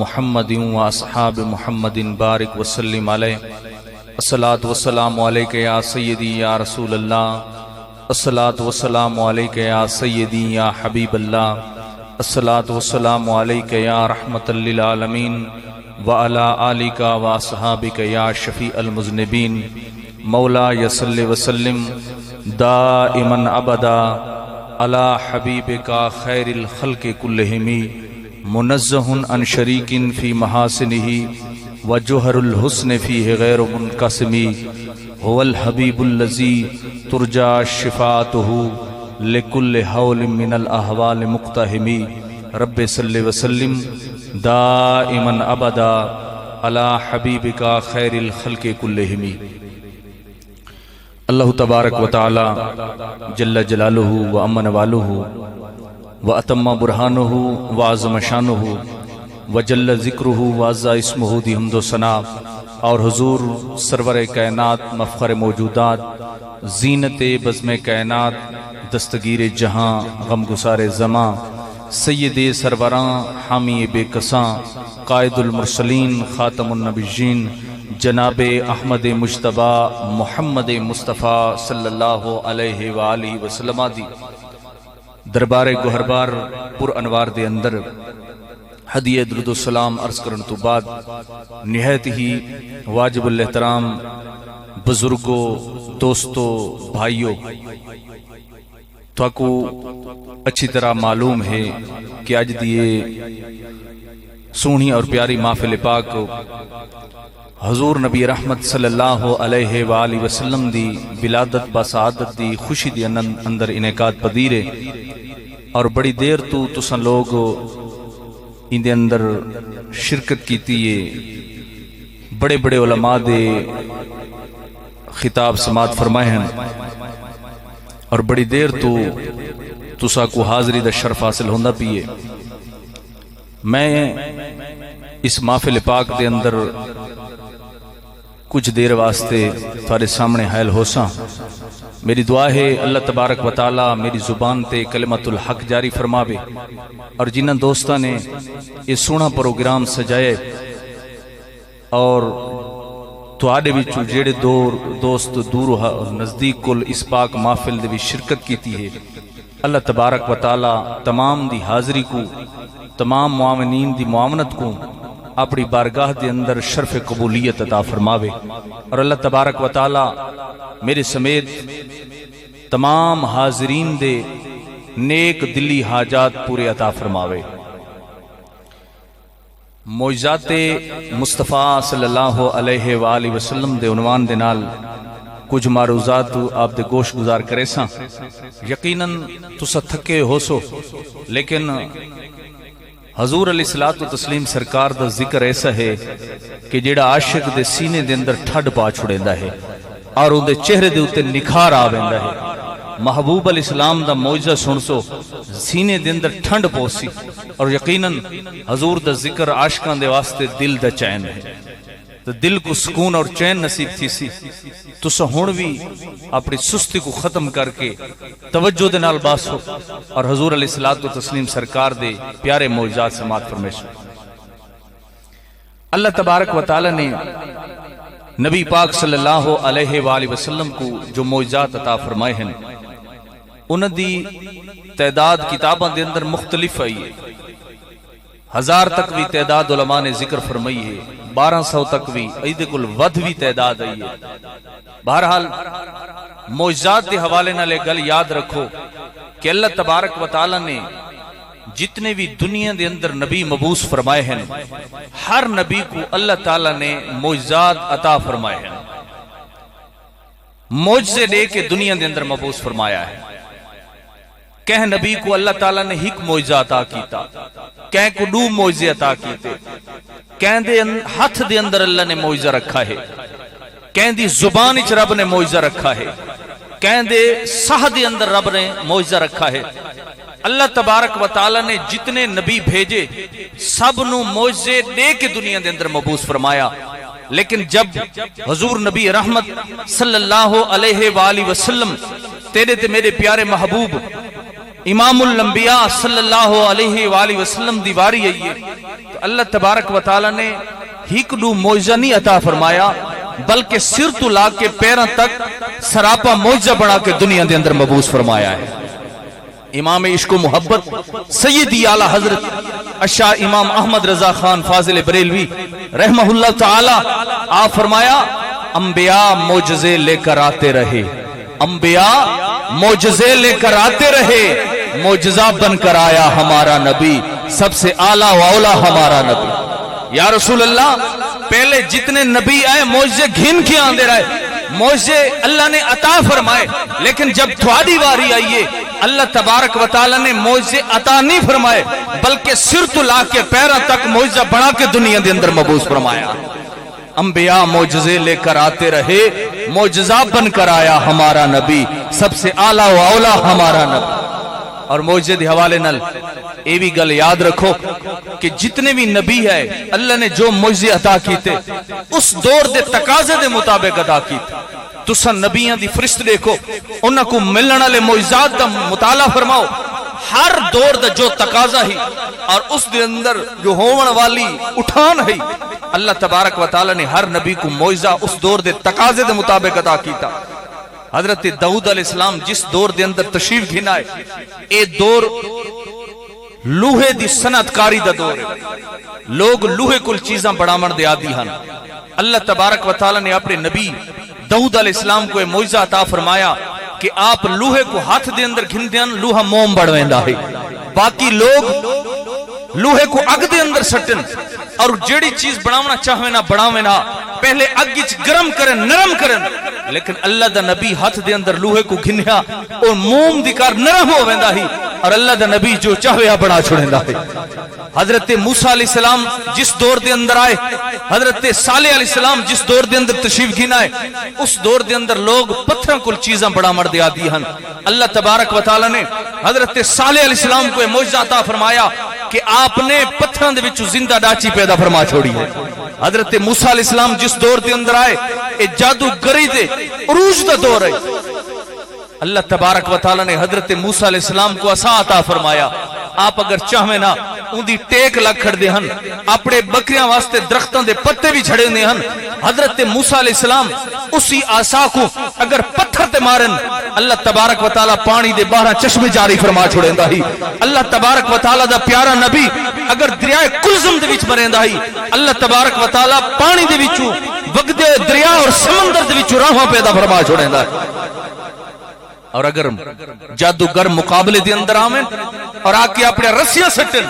محمد و اصحاب محمد بارک وسلم علیہ الصلاۃ والسلام علیک یا سیدی یا رسول اللہ الصلاۃ والسلام علیک یا سیدی یا حبیب اللہ الصلاۃ والسلام علیک یا رحمت للعالمین وعلی آلک و اصحابک یا شفیع المذنبین مولا یصلی وسلم دائما ابدا علی حبیبک خیر الخلق کلہم منزہ عن شریک فی محاسنہ وجوہر الحسن فیہ غیر منقسم هو الحبیب الذی ترجى شفاعته لكل حول من الاحوال مقتحم رب صلی وسلم دائما ابدا علی حبیبک خیر الخلق کلہم۔ اللہ تبارک و تعالی جل جلالہ و امن والہ واتم برہانہ وعظم شانہ وجل ذکرہ وعزا اسمہ دی حمد و ثنا اور حضور سرور کائنات مفخر موجودات زینت بزم کائنات دستگیر جہاں غم گسار زماں سید سروراں حامی بے کساں قائد المرسلین خاتم النبیین جناب احمد مجتبی محمد مصطفیٰ صلی اللہ علیہ وآلہ وسلم دی دربار گوہربار پر انوار دے اندر ہدیہ درود و سلام عرض کرن تو بعد نہایت ہی واجب الاحترام بزرگوں دوستوں بھائیوں تو کو اچھی طرح معلوم ہے کہ آج دیئے سونی اور پیاری محفل پاک حضور نبی رحمت صلی اللہ علیہ وآلہ وسلم دی ولادت بسعادت دی خوشی دی اندر انعقاد پذیرے اور بڑی دیر تو تساں لوگ ان دے اندر شرکت کیتی ہے بڑے بڑے علماء دے خطاب سماعت فرمائے ہیں اور بڑی دیر تو تساں کو حاضری دا شرف حاصل ہوندہ پیے۔ میں اس محفل پاک دے اندر کچھ دیر واسطے تھوڑے سامنے حائل ہو ساں۔ میری دعا ہے اللہ تبارک و تعالی میری زبان تے کلمت الحق جاری فرماوے اور جنہ دوستاں نے یہ سونا پروگرام سجائے اور تواڈے وچوں جڑے دوست دور نزدیک کل اس پاک محفل دے وچ شرکت کیتی ہے اللہ تبارک و تعالی تمام دی حاضری کو تمام معاونین دی معاونت کو اپنی بارگاہ دے اندر شرف قبولیت عطا فرماوے اور اللہ تبارک و تعالی میرے سمیت تمام حاضرین دے نیک دلی حاجات پورے عطا فرماوے۔ معجزات مصطفیٰ صلی اللہ علیہ وآلہ وسلم دے عنوان دے نال کچھ معروضات آپ دے گوش گزار کرے ساں۔ یقیناً تسا تھکے ہو سو لیکن حضور علیہ الصلوۃ والتسلیم سرکار دا ذکر ایسا ہے کہ جیڑا عاشق دے سینے دے اندر ٹھڈ پا چھڑیندا ہے اور اون دے چہرے دے اوتے نکھار آ ویندا ہے۔ محبوب علیہ السلام دا معجزہ سن سو سینے دے اندر ٹھنڈ پوسی اور یقیناً حضور دا ذکر عاشقاں دے واسطے دل دا چین ہے تو دل کو سکون اور چین نصیب تھی سی۔ تسا ہن وی اپنی سستی کو ختم کر کے توجہ دے نال باسو اور حضور علیہ الصلوۃ والتسلیم سرکار دے پیارے معجزات سماعت فرمیشو۔ اللہ تبارک و تعالی نے نبی پاک صلی اللہ علیہ وآلہ وسلم کو جو معجزات عطا فرمائے ہیں انہاں دی تعداد کتاباں دے اندر مختلف آئی ہے۔ 1000 تک بھی تعداد علماء نے ذکر فرمائی ہے، 1200 تک بھی ایدے کل ود بھی تعداد آئی ہے۔ بہرحال معجزات دے حوالے نہ لے گل یاد رکھو کہ اللہ تبارک و تعالی نے جتنے بھی دنیا دے اندر نبی مبعوث فرمائے ہیں ہر نبی کو اللہ تعالی نے معجزات عطا فرمائے ہیں، معجزے لے کے دنیا دے اندر مبعوث فرمایا ہے۔ کہیں نبی کو اللہ تعالی نے ایک معجزہ عطا کیتا، کہیں کو 2 معجزے عطا کیتے، کہیں دے ہاتھ دے اندر اللہ نے معجزہ رکھا ہے، کہیں دی زبان اچ رب نے معجزہ رکھا ہے، کہیں دے سہ دے اندر رب نے معجزہ رکھا ہے۔ اللہ تبارک و تعالی نے جتنے نبی بھیجے سب نو معجزے دے کے دنیا دے اندر مبعوث فرمایا، لیکن جب حضور نبی رحمت صلی اللہ علیہ وآلہ وسلم تیرے تے میرے پیارے محبوب امام الانبیاء صلی اللہ علیہ وآلہ وسلم دی واری آئی ہے تو اللہ تبارک و تعالی نے ہیک دو معجزہ نہیں عطا فرمایا بلکہ سر تو لا کے پیروں تک سراپا معجزہ بنا کے دنیا دے اندر مبعوث فرمایا ہے۔ امام عشق و محبت سیدی اعلی حضرت الشاہ امام احمد رضا خان فاضل بریلوی رحمہ اللہ تعالی آپ فرمایا انبیاء معجزے لے کر آتے رہے، انبیاء معجزے لے کر آتے رہے، معجزہ بن کر آیا ہمارا نبی، سب سے اعلیٰ و اولا ہمارا نبی۔ یا رسول اللہ پہلے جتنے نبی آئے معجزے گھن کے آندے رہے، معجزے اللہ نے عطا فرمائے، لیکن جب تھوڑی واری آئیے اللہ تبارک و تعالی نے معجزے عطا نہیں فرمائے بلکہ سر تو لا کے پیروں تک معجزہ بنا کے دنیا دے اندر مبعوث فرمایا۔ انبیاء معجزے لے کر آتے رہے، معجزہ بن کر آیا ہمارا نبی، سب سے اعلیٰ و اولا ہمارا نبی۔ اور معجزے دے حوالے نال اے بھی گل یاد رکھو کہ جتنے بھی نبی ہے اللہ نے جو معجزے عطا کیتے اس دور دے تقاضے دے مطابق عطا کیتے۔ تساں نبیاں دی فرشت دیکھو، انہاں کو ملن والے معجزات دا مطالعہ فرماؤ، ہر دور دا جو تقاضا ہی اور اس دے اندر جو ہون والی اٹھان ہے اللہ تبارک و تعالی نے ہر نبی کو معجزہ اس دور دے تقاضے دے مطابق عطا کیتا۔ حضرت داؤد علیہ السلام جس دور دے اندر تشریف گھنا ہے اے دور لوہے دی صنعت کاری دا دور ہے، لوگ لوہے کل چیزاں بڑامن دے آدی ہن۔ اللہ تبارک و تعالی نے اپنے نبی داؤد علیہ السلام کو معجزہ عطا فرمایا کہ آپ لوہے کو ہاتھ دے اندر گھن دیاں لوہا موم بڑھ ویندا ہے، باقی لوگ لوہے کو اگ دے اندر سٹن اور جیڑی چیز بڑھاونا چاہوے نہ بڑھاوے نہ پہلے اگ وچ گرم کرن نرم کرن، لیکن اللہ دا نبی ہاتھ دے اندر لوہے کو گھنیا اور موم دی کار نرم ہو ویندا ہی اور اللہ دا نبی جو چاہوے بڑھا چھڑیندا ہے۔ حضرت موسیٰ علیہ السلام جس دور دے اندر آئے، حضرت صالح علیہ السلام جس دور دے اندر تشریف گھنا ہے اس دور دے اندر لوگ پتھروں کل چیزاں بڑا مرد آدی ہن۔ اللہ تبارک و تعالی نے حضرت صالح علیہ السلام کو معجزہ عطا فرمایا کہ آپ نے پتھروں دے وچ زندہ ڈاچی پیدا فرما چھوڑی ہے۔ حضرت موسیٰ علیہ السلام جس دور دے اندر آئے اے جادوگری دے عروج دا دور ہے۔ اللہ تبارک و تعالی نے حضرت موسیٰ علیہ السلام کو عصا عطا فرمایا، آپ اگر چاہیں نا ان دی ٹیک لگ کھڑ دے ہن، اپنے بکریاں واسطے درختوں دے پتے بھی چھڑے دے ہن۔ حضرت موسیٰ علیہ السلام اسی عصا کو اگر پتھر تے مارن اللہ تبارک و تعالی پانی دے 12 چشمے جاری فرما چھوڑیندا ہی۔ اللہ تبارک و تعالی دا پیارا نبی اگر دریائے کلزم دے وچ مریندا ہی اللہ تبارک و تعالی پانی دے وچوں وگدے دریا اور سمندر دے وچوں راہاں پیدا فرما چھوڑیندا ہے۔ اور اگر جادوگر مقابلے دے اندر آمیں اور آکے اپنے رسیاں سٹن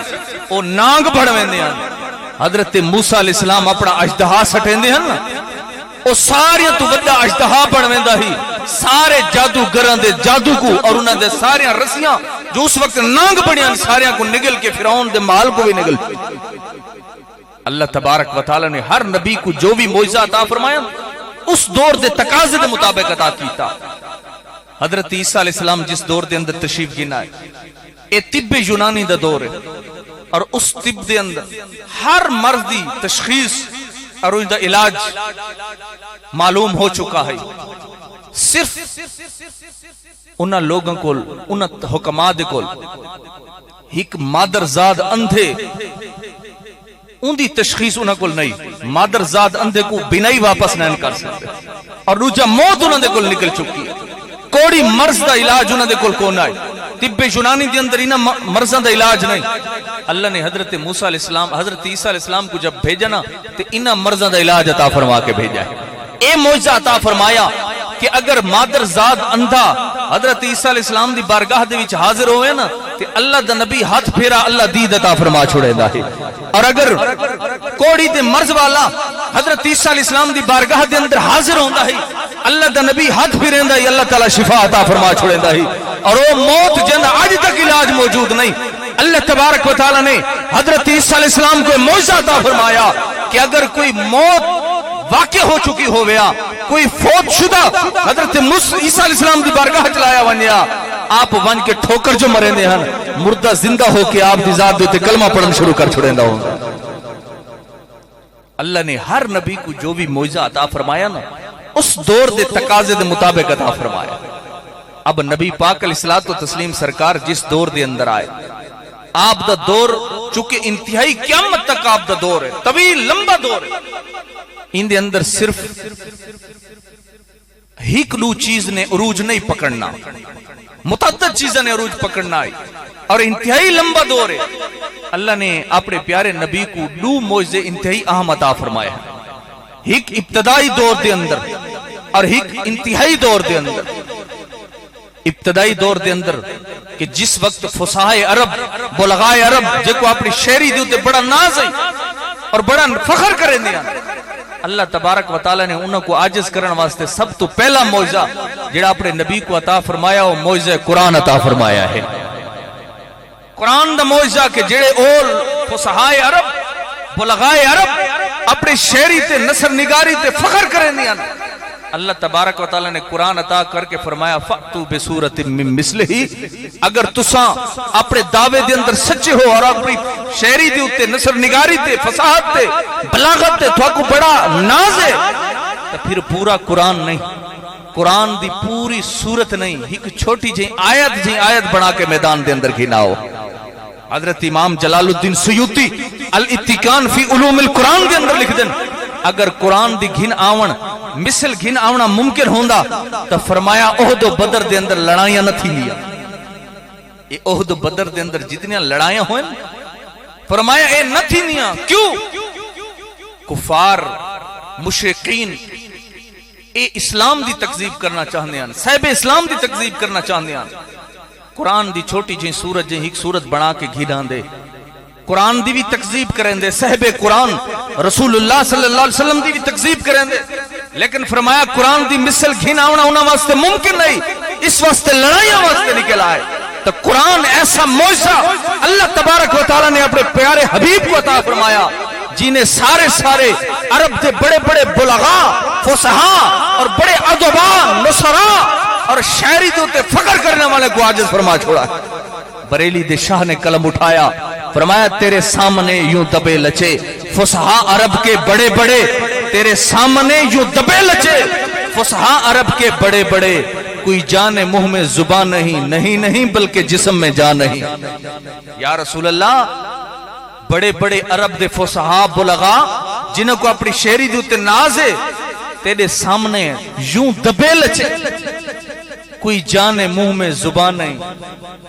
او نانگ بڑھویں دے ہیں۔ حضرت موسیٰ علیہ السلام اپنا اجدہا سٹیں دے ہیں او سارے تو بڑا اجدہا بڑھویں دا ہی سارے جادوگران دے جادو کو اور انہاں دے سارے رسیاں جو اس وقت نانگ بڑھیاں سارے کو نگل کے فرعون دے مال کو بھی نگل۔ اللہ تبارک و تعالی نے ہر نبی کو جو بھی معجزہ عطا فرمایا اس دور دے تقاضے دے مطابق عطا کیتا۔ حضرت عیسیٰ علیہ السلام جس دور دے اندر تشریف گنا ہے اے طب یونانی دا دور ہے اور اس طب دے اندر ہر مرض دی تشخیص اور ان دا علاج معلوم ہو چکا ہے۔ صرف انہاں لوگوں کو انہاں حکمات کو ایک مادرزاد اندھے ان دی تشخیص انہاں کو نہیں، مادرزاد اندھے کو بنائی واپس نہیں کر سکتے اور روجہ موت انہاں دے کو نکل چکی ہے۔ کوڑی مرض دا علاج انہاں دے کول کون آئے، طب یونانی دے اندر انہاں مرضاں دا علاج نہیں۔ اللہ نے حضرت موسیٰ علیہ السلام حضرت عیسیٰ علیہ السلام کو جب بھیجا نا تو انہاں مرضاں دا علاج عطا فرما کے بھیجا ہے۔ اے معجزہ عطا فرمایا کہ اگر مادرزاد اندھا حضرت عیسیٰ علیہ السلام دی بارگاہ دے وچ حاضر ہوئے نا کہ اللہ دا نبی ہاتھ پھیرا اللہ دید عطا فرما چھوڑے دا ہے۔ اور اگر کوڑی دے مرض والا حضرت عیسیٰ علیہ السلام دی بارگاہ دے اندر حاضر ہوندا ہے اللہ دا نبی ہاتھ پھیریں دا ہے اللہ تعالی شفا عطا فرما چھوڑے دا ہے۔ اور وہ موت جن آج تک علاج موجود نہیں۔ اللہ تبارک و تعالی نے حضرت عیسیٰ علیہ السلام کو معجزہ عطا فرمایا کہ اگر کوئی موت واقع ہو چکی ہو گیا کوئی فوت شدہ حضرت عیسیٰ علیہ السلام دی بارگاہ چلایا ونیا آپ ون کے ٹھوکر جو مرے دے ہن مردہ زندہ ہو کے آپ دی ذات دیتے کلمہ پڑھن شروع کر چھوڑیں دا ہوں۔ اللہ نے ہر نبی کو جو بھی معجزہ عطا فرمایا نا اس دور دے تقاضے دے مطابق عطا فرمایا۔ اب نبی پاک علیہ الصلوۃ والتسلیم سرکار جس دور دے اندر آئے، آپ دا دور چونکہ انتہائی قیامت تک آپ دا دور ہے، طویل لمبا دور ہے، ان دے اندر صرف ہیک لو چیز نے عروج نہیں پکڑنا، متعدد چیزیں نے عروج پکڑنا آئی، اور انتہائی لمبا دور ہے۔ اللہ نے اپنے پیارے نبی کو لو معجزے انتہائی اہم عطا فرمایا ہے، ہیک ابتدائی دور دے اندر اور ہیک انتہائی دور دے اندر۔ ابتدائی دور دے اندر کہ جس وقت فصاحہ عرب، بلغائے عرب جے کو اپنی شہری دے ہوتے بڑا ناز ہے اور بڑا فخر کریں دیا، اللہ تبارک و تعالی نے انہوں کو عاجز کرن واسطے سب تو پہلا معجزہ جڑا اپنے نبی کو عطا فرمایا وہ معجزہ قرآن عطا فرمایا ہے۔ قرآن دا معجزہ کہ جڑے اول فصاحہ عرب، بلغائے عرب اپنے شہری تے نثر نگاری تے فخر کریں دیا، اللہ تبارک و تعالی نے قرآن عطا کر کے فرمایا فَأْتُوا بِسُورَةٍ مِّن مِّثْلِهِ، اگر تساں اپنے دعوے دے اندر سچے ہو اور اپنی شہری دے اتے نثر نگاری تے فصاحت تے بلاغت تے تھوڑا کو بڑا ناز ہے، تو پھر پورا قرآن نہیں، قرآن دی پوری سورت نہیں، ایک چھوٹی جی آیت بنا کے میدان دے اندر گھناؤ۔ حضرت امام جلال الدین سیوطی الاتقان فی علوم القرآن دے اندر لکھ دیں اگر قرآن دی گھن آون مثل گھن آونا ممکن ہوندا تو فرمایا احد و بدر دے اندر لڑائیاں نہ تھی لیا، یہ احد و بدر دے اندر جتنی لڑائیاں ہوئیں فرمایا اے نہ تھی لیا، کیوں؟ کفار مشرقین اے اسلام دی تکذیب کرنا چاہنے ہیں، صاحب اسلام دی تکذیب کرنا چاہنے ہیں، قرآن دی چھوٹی جی سورت جی ایک سورت بنا کے گھیڑان دے، قرآن دی بھی تکذیب کریں دے، صاحب قرآن رسول اللہ صلی اللہ علیہ وسلم دی بھی تکذیب کریں دے، لیکن فرمایا قرآن دی مثل گھن آونا انہاں واسطے ممکن نہیں، اس واسطے لڑائیاں واسطے نکل آئے۔ تو قرآن ایسا معجزہ اللہ تبارک و تعالی نے اپنے پیارے حبیب کو عطا فرمایا جنہیں سارے عرب دے بڑے بڑے بلغاء، فصحاء اور بڑے ادباء، نصراء اور شاعری دوتے فخر کرنے والے کو عاجز فرما چھوڑا۔ بریلی دے شاہ نے قلم اٹھایا، فرمایا تیرے سامنے یوں دبے لچے فصحاء عرب کے بڑے بڑے، تیرے سامنے یوں دبے لچے فصحاء عرب کے بڑے بڑے، کوئی جان منہ میں زبان نہیں بلکہ جسم میں جان نہیں۔ یا رسول اللہ، بڑے بڑے عرب دے فصحاء بلغاء جنہوں کو اپنی شہری دوتے ناز ہے، تیرے سامنے یوں دبے لچے، کوئی جان منہ میں زبان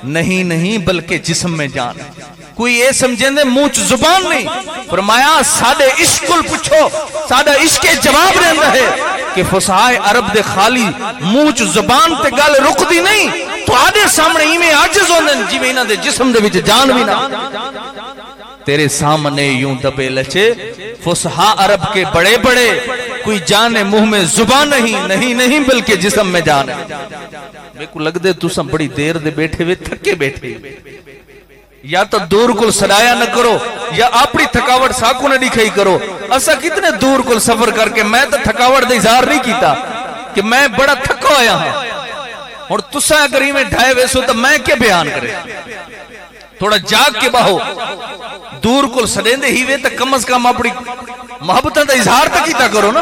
نہیں بلکہ جسم میں جان، کوئی یہ سمجھیں دے منہ چ زبان نہیں، فرمایا ساڑھے عشق کل پچھو، ساڑھا عشق کے جواب رہنا ہے کہ فصحاء عرب دے خالی منہ چ زبان تے گل رک دی نہیں، تو آدھے سامنے ایمیں عاجز ہوندے جی میں انہاں دے جسم دے وچ جان بھی نہ۔ تیرے سامنے یوں دبے لچے فصحاء عرب کے بڑے بڑے، کوئی جان منہ میں زبان نہیں بلکہ جسم میں جان ہے۔ میں کو لگ دے تو سب بڑی دیر دے بیٹھے ہوئے تھکے بیٹھے، یا تو دور کل سڑایا نہ کرو یا اپنی تھکاوٹ ساکو نہ دکھائی کرو۔ اسا کتنے دور کل سفر کر کے میں تو تھکاوٹ دے اظہار نہیں کیتا کہ میں بڑا تھکا ہویا ہوں، اور تسا اگر ہی میں ڈھائے ویسو تو میں کیا بیان کرے؟ تھوڑا جاگ کے باہو، دور کل سڑیں دے ہی وے تو کم از کم اپنی محبتہ دا اظہار تک کیتا کرو نا۔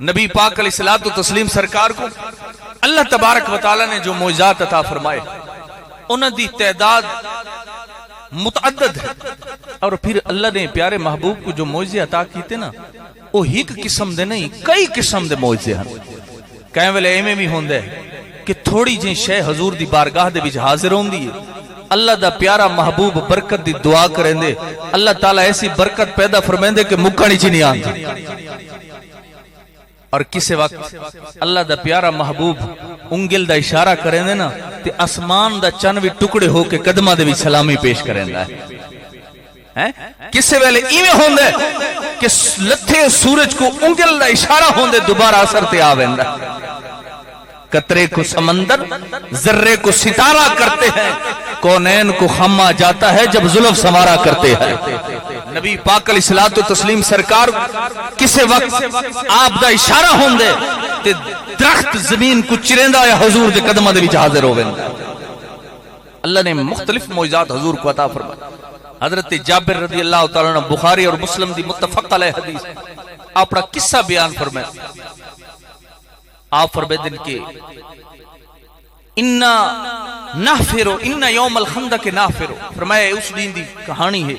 نبی پاک علیہ الصلوۃ والتسلیم سرکار کو اللہ تبارک و تعالی نے جو معجزات عطا فرمائے انہاں دی تعداد متعدد ہے، اور پھر اللہ نے پیارے محبوب کو جو معجزے عطا کیتے نا وہ ایک قسم دے نہیں کئی قسم دے معجزے ہیں۔ کہیں ویلے ایویں بھی ہوندے کہ تھوڑی جی شے حضور دی بارگاہ دے وچ حاضر ہوندی ہے، اللہ دا پیارا محبوب برکت دی دعا کریں دے، اللہ تعالیٰ ایسی برکت پیدا فرمائیں دے کہ مکانی چی نہیں آندی، اور کسی وقت اللہ دا پیارا محبوب انگل دا اشارہ کریں دے نا تے اسمان دا چن بھی ٹکڑے ہو کے قدمہ دے بھی سلامی پیش کریں دا ہے۔ کسی ویلے ایویں ہوندے کہ لتھے سورج کو انگل دا اشارہ ہوندے دوبارہ اثر تے آویں دا، قطرے کو سمندر ذرے کو ستارہ کرتے ہیں، کونین کو خما جاتا ہے جب زلف سوارا کرتے ہیں۔ نبی پاک علیہ الصلوۃ والتسلیم سرکار کسے وقت آپ دا اشارہ ہوندے تے درخت زمین کو چریندا یا حضور دے قدمہ دے وچ حاضر ہوویں۔ اللہ نے مختلف معجزات حضور کو عطا فرمائے۔ حضرت جابر رضی اللہ تعالیٰ عنہ بخاری اور مسلم دی متفق علیہ حدیث اپنا قصہ بیان فرمائے۔ آپ فرماتے کہ انا نافرو ان یوم الخندق نافرو، فرمایا اس دن دی کہانی ہے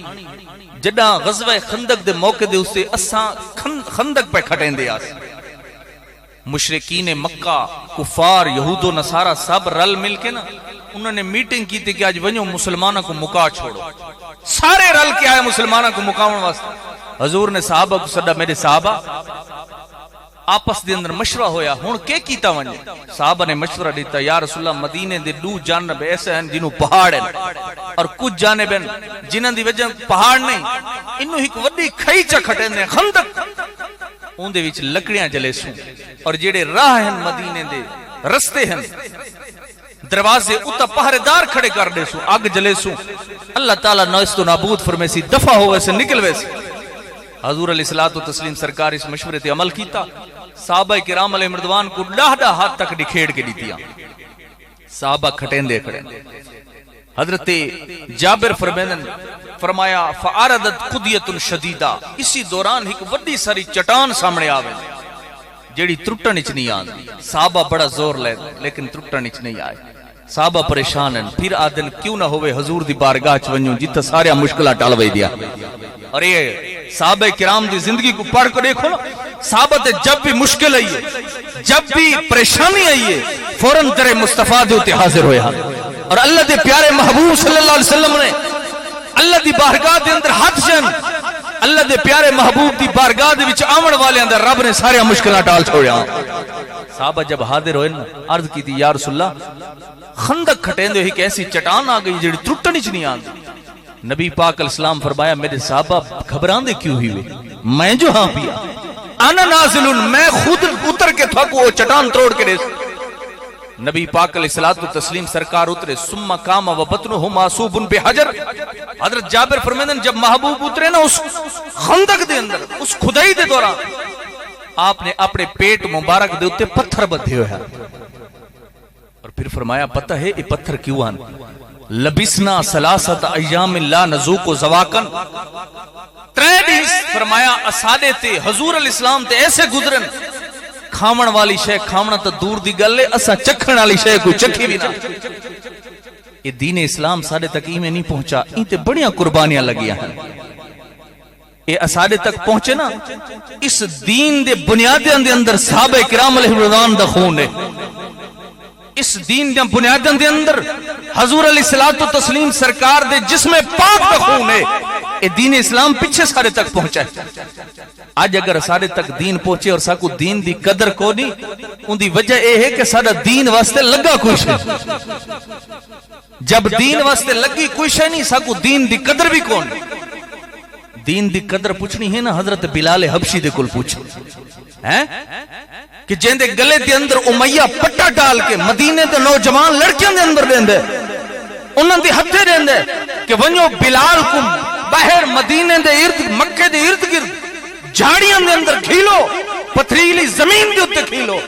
جڈا غزوہ خندق دے موقع دے اسے اساں خندق پہ کھٹیندے آس، مشرکین مکہ، کفار، یہود و نصارہ سب رل مل کے نا انہوں نے میٹنگ کی تھی کہ آج ونجو مسلمانوں کو مکا چھوڑو، سارے رل کے آئے مسلمانوں کو مکاون واسطے۔ حضور نے صحابہ کو سڈا، میرے صحابہ آپس دے اندر مشورہ ہویا ہن کے کیتا ونجے؟ صحابہ نے مشورہ دیتا، یا رسول اللہ مدینے دے دو جانب ایسے ہیں جنہوں پہاڑ ہیں اور کچھ جانب ہیں جنہاں دی وجہ پہاڑ نہیں، انہوں ایک وڈی کھائی چا کھٹے ہیں خندق، ان دے وچ لکڑیاں جلے سوں، اور جڑے راہ ہیں مدینے دے رستے ہیں دروازے اتا پہرےدار کھڑے کر دے سوں، آگ جلے سوں، اللہ تعالیٰ نوست و نابود فرمے سی، دفع ہو ویسے نکل ویسے۔ حضور علیہ الصلوۃ والتسلیم سرکار اس مشورے تے عمل کیتا، صحابہ کرام علیہ مردوان کو ڈاہڈا ہاتھ تک نکھیڑ کے دیتیا، صحابہ کھٹیندے کھڑے۔ حضرت جابر فرمایا فعارضت قدیت شدیدہ، اسی دوران ایک وڈی ساری چٹان سامنے آوے جیڑی ترٹن اچ نہیں آن، صحابہ بڑا زور لے لیکن ترٹن اچ نہیں آئے، صحابہ پریشان ہیں، پھر آدن کیوں نہ ہوئے حضور دی بارگاہ چ ونجو جتھا سارے مشکلہ ٹال وئی دیا۔ اور یہ صحابہ کرام دی زندگی کو پڑھ کر دیکھو نا، صحابہ تے جب بھی مشکل آئی ہے، جب بھی پریشانی آئی ہے، فوراً در مصطفیٰ دے ہوتے حاضر ہوئے ہیں، اور اللہ دے پیارے محبوب صلی اللہ علیہ وسلم نے اللہ دی بارگاہ دے اندر ہاتھ جن، اللہ دے پیارے محبوب دی بارگاہ دے وچ آمن والے اندر رب نے سارے مشکلہ ٹال چھوڑیا۔ صحابہ جب حاضر ہوئے نا، عرض کی تھی یا رسول اللہ خندق کھٹیں دے ایک ایسی چٹان آ گئی جڑی ترٹن اچ نہیں آندی۔ نبی پاک علیہ السلام فرمایا میرے صحابہ گھبران دے کیوں ہوئے، میں جو ہاں پیا انا نازلن، میں خود اتر کے تھکو وہ چٹان توڑ کے دے۔ نبی پاک علیہ الصلوۃ والتسلیم سرکار اترے، ثم قام وبطنه معصوب بحجر، حضرت جابر فرماتے ہیں جب محبوب اترے نا اس خندق دے اندر، اس کھدائی دے دوران آپ نے اپنے پیٹ مبارک دے اتے پتھر بدھے ہوئے ہیں، اور پھر فرمایا پتہ ہے یہ پتھر کیوں آن؟ لبسنا ثلاثت ایام لا نذوق ذواقن، تریڈیس فرمایا اسادے تے حضور علیہ السلام تے ایسے گزرن، کھامن والی شے کھامنا تو دور دی گل ہے، اسا چکھن والی شے کوئی چکھی بھی نہ۔ یہ دین اسلام سارے تک میں نہیں پہنچا، ان تے بڑیاں قربانیاں لگیاں ہیں، یہ اسادے تک پہنچے نا، اس دین دے بنیادیں دے اندر صحابہ کرام علیہ رضوان دا خون ہے، اس دین دے بنیادیں دے اندر حضور علیہ الصلوۃ والتسلیم سرکار دے جسم پاک دا خون ہے، یہ دین اسلام پیچھے سارے تک پہنچا ہے۔ آج اگر سارے تک دین پہنچے اور ساکو دین دی قدر کو نہیں، ان دی وجہ یہ ہے کہ سارا دین واسطے لگا کوئی شے، جب دین واسطے لگی کوئی شے نہیں، ساکو دین دی قدر بھی کون۔ دین دی قدر پوچھنی ہے نا، حضرت بلال حبشی دے کل پوچھ کہ جن دے گلے دے اندر امیہ پٹا ڈال کے مدینے دے نوجوان لڑکیاں دے اندر دیندے، انہاں دی ہتھے دیندے کہ ونجو بلال کو باہر مدینے دے ارد مکے دے ارد گرد جھاڑیاں دے اندر کھیلو، پتھریلی زمین دے اتے کھیلو،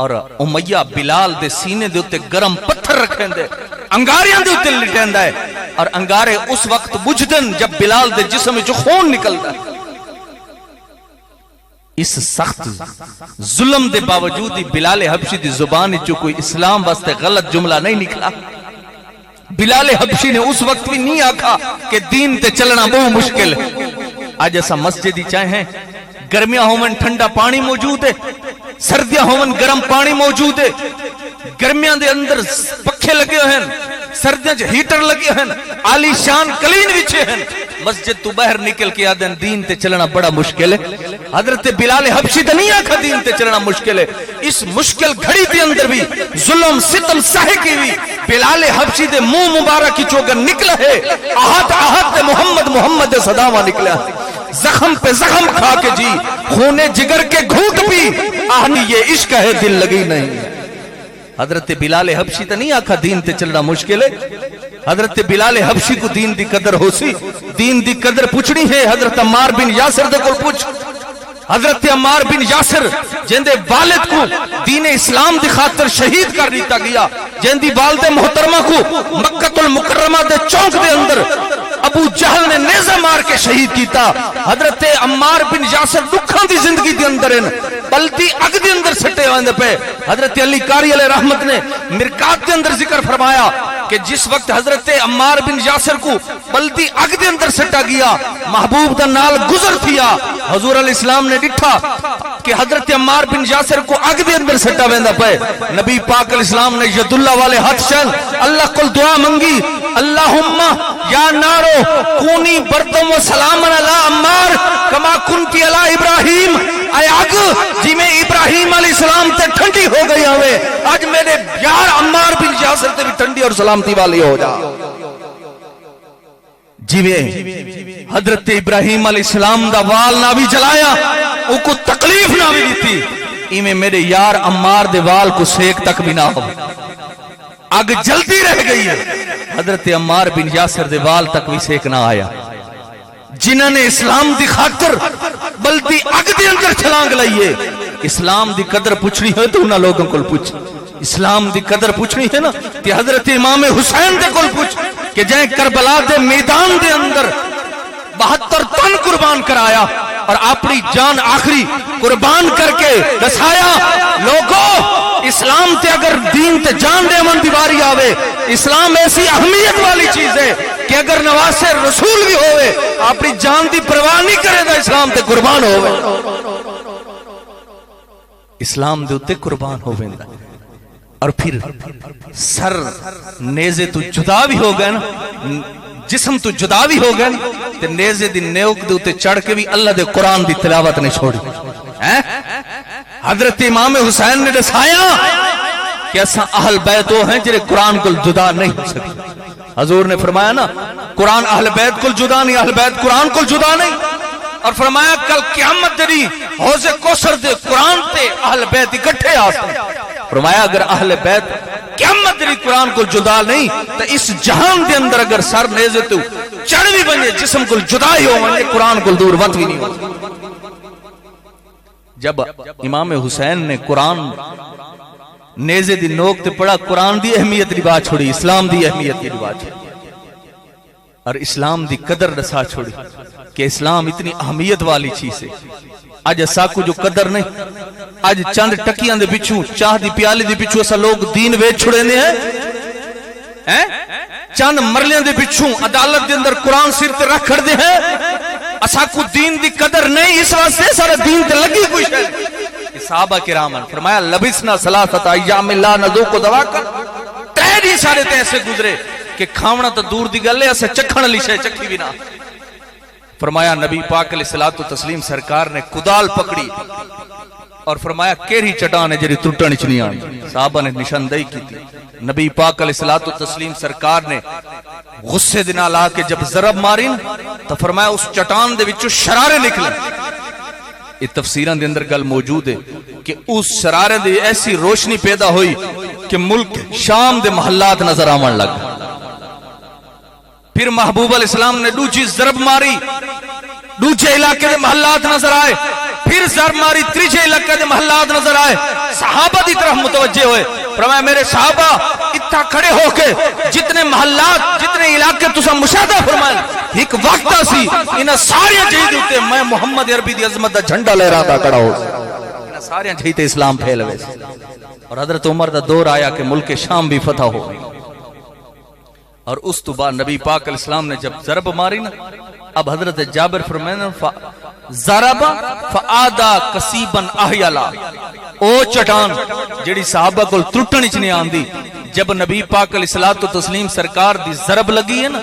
اور امیہ بلال دے سینے دے اتے گرم پتھر رکھیں دے، انگاریاں دے اتے لٹیں دے، اور انگارے اس وقت بجھدن جب بلال دے جسم جو خون نکلتا ہے۔ اس سخت ظلم دے باوجود بلال حبشی دی زبان جو کوئی اسلام واسطے غلط جملہ نہیں نکلا، بلال حبشی نے اس وقت بھی نہیں آکھا کہ دین تے چلنا بہت مشکل ہے۔ آج ایسا مسجدی چاہیں گرمیاں ہومن ٹھنڈا پانی موجود ہے، سردیاں ہومن گرم پانی موجود ہے، گرمیاں دے اندر پکھے لگے ہیں، سردیاں جو ہیٹر لگے ہیں، عالی شان کلین وچے ہیں، مسجد تو باہر نکل کے آدھن دین تے چلنا بڑا مشکل ہے۔ حضرت بلال حبشی تے نہیں آکھا دین تے چلنا مشکل ہے، اس مشکل گھڑی دے اندر بھی ظلم ستم سہے کی بھی بلال حبشی دے منہ مبارک کی چوگر نکلا ہے، آہت آہت محمد محمد صداوہ نکلا ہے، زخم پہ زخم کھا کے جی خونے جگر کے گھوٹ بھی آہنی یہ عشق ہے دل لگی نہیں۔ حضرت بلال حبشی تے نہیں آکھا دین تے چلنا مشکل ہے، حضرت بلال حبشی کو دین دی قدر ہو سی، دین دی قدر پوچھنی ہے۔ حضرت عمار بن یاسر دے کول پوچھ، حضرت عمار بن یاسر جن دے والد کو دین اسلام دی خاطر شہید کر دیتا گیا، جن دی والد محترمہ کو مکہ المکرمہ دے چوک دے اندر ابو جہل نے نیزہ مار کے شہید کیتا، حضرت عمار بن یاسر دکھاں دی زندگی دے اندر بلدی اگ دے اندر سٹے ہوندے پے۔ حضرت علی قاری علیہ رحمت نے مرکات دے اندر ذکر فرمایا کہ جس وقت حضرت عمار بن یاسر کو بلدی اگ دے اندر سٹا گیا، محبوب دا نال گزر تھیا، حضور علیہ السلام نے ڈٹھا کہ حضرت عمار بن یاسر کو اگ دے اندر سٹا ویندا پے۔ نبی پاک علیہ السلام نے ید اللہ والے ہاتھ چل اللہ کو دعا منگی، اللہم یا نارو کونی بردم و سلام علی عمار کما کنتی علی ابراہیم، اے اگ جی میں ابراہیم علیہ السلام تے ٹھنڈی ہو گئی ہوئے، آج میرے یار عمار بن یاسر تے بھی ٹھنڈی اور سلامتی والی ہو جا۔ جی میں حضرت ابراہیم علیہ السلام دا وال نہ بھی جلایا، او کو تکلیف نہ بھی دیتی، ایمیں میرے یار عمار دے وال کو سیک تک بھی نہ ہو، آگ جلتی رہ گئی ہے۔ حضرت عمار بن یاسر دے وال تک بھی سیک نہ آیا، جنہوں نے اسلام دی خاطر بلدی اگ دے اندر چھلانگ لئیے۔ اسلام دی قدر پوچھنی ہے تو انہاں لوگوں کو پوچھ، اسلام دی قدر پوچھنی ہے نا کہ حضرت امام حسین دے کول پوچھ کہ جائیں کربلا دے میدان دے اندر 72 تن قربان کرایا اور اپنی جان آخری قربان کر کے دسایا، لوگوں اسلام تے اگر دین تے جان دے من دیواری آوے، اسلام ایسی اہمیت والی چیز ہے کہ اگر نواز رسول بھی ہوئے اپنی جان دی پرواہ نہیں کرے دا اسلام تے قربان ہوئے، اسلام دے اتے قربان ہوئے۔ اور پھر سر نیزے تو جدا بھی ہو گئے نا، جسم تو جدا بھی ہو گئے نا، تے نیزے دی نیوک دے اتے چڑھ کے بھی اللہ دے قرآن دی تلاوت نے چھوڑی۔ حضرت امام حسین نے دسایا کہ ایسا اہل بیت وہ ہیں جنہیں قرآن کو جدا نہیں ہو سکتے۔ حضور نے فرمایا نا قرآن اہل بیت کو جدا نہیں، اہل بیت قرآن کو جدا نہیں، اور فرمایا کل قیامت دری حوض کوثر دے قرآن تے اہل بیت اکٹھے آستے۔ فرمایا اگر اہل بیت قیامت دری قرآن کو جدا نہیں تو اس جہان دے اندر اگر سر نیزے تو چڑھ بھی بنے جسم کو جدا ہی ہو بنے، قرآن کو دور وقت بھی نہیں ہو۔ جب امام حسین نے قرآن نیزے دی نوک تے پڑھا، قرآن دی اہمیت دی بات چھوڑی، اسلام دی اہمیت دی بات چھوڑی اور اسلام دی قدر رسا چھوڑی کہ اسلام اتنی اہمیت والی چیز ہے۔ آج ساکو جو قدر نہیں، آج چند ٹکیاں دے بچوں چاہ دی پیالے دی بچوں ایسا لوگ دین ویچ چھڑے نے ہیں، چند مرلیاں دے بچوں عدالت دے اندر قرآن سر تے رکھ کر دے ہیں، اساکو دین دی قدر نہیں، اس واسطے سارا دین تے لگی کوئی شاید۔ صحابہ کرامن فرمایا لبسنا ثلاثت ایام لا نذوق ذواقا، تیری سارے تے ایسے گزرے کہ کھاونا تو دور دی گل ہے، ایسے چکھن علی شے چکھی بھی نہ۔ فرمایا نبی پاک علیہ الصلوۃ والتسلیم سرکار نے کدال پکڑی اور فرمایا کیری چٹان ہے جڑی ٹوٹن وچ نہیں آندی، صحابہ نے نشاندہی کی تھی۔ نبی پاک علیہ الصلوۃ والتسلیم سرکار نے غصے دے نال آ کے جب ضرب ماری تو فرمایا اس چٹان دے وچوں شرارے نکلے۔ یہ تفسیراں دے اندر گل موجود ہے کہ اس شرارے دی ایسی روشنی پیدا ہوئی کہ ملک شام دے محلات نظر آون لگ۔ پھر محبوب علیہ السلام نے دوجی ضرب ماری، دوجے علاقے دے محلات نظر آئے، پھر ضرب ماری تیجے علاقے دے محلات نظر آئے۔ صحابہ دی طرف متوجہ ہوئے، فرمایا میرے صحابہ اتنا کھڑے ہو کے جتنے محلات جتنے علاقے تسا مشاہدہ فرمائے ایک وقت سی انہاں سارے جہید ہوتے میں محمد عربی دی عظمت دا جھنڈا لہراتا کھڑا ہو، انہاں سارے جہید اسلام پھیل ہوئے۔ اور حضرت عمر دا دور آیا کہ ملک شام بھی فتح ہو گئی، اور اس تو بعد نبی پاک علیہ السلام نے جب ضرب ماری نا، اب حضرت جابر فرمائے ضرب فآدا قصیبا احیلا، او چٹان جڑی صحابہ کو ٹوٹن وچ نہیں آندی، جب نبی پاک علیہ الصلوۃ والتسلیم سرکار دی ضرب لگی ہے نا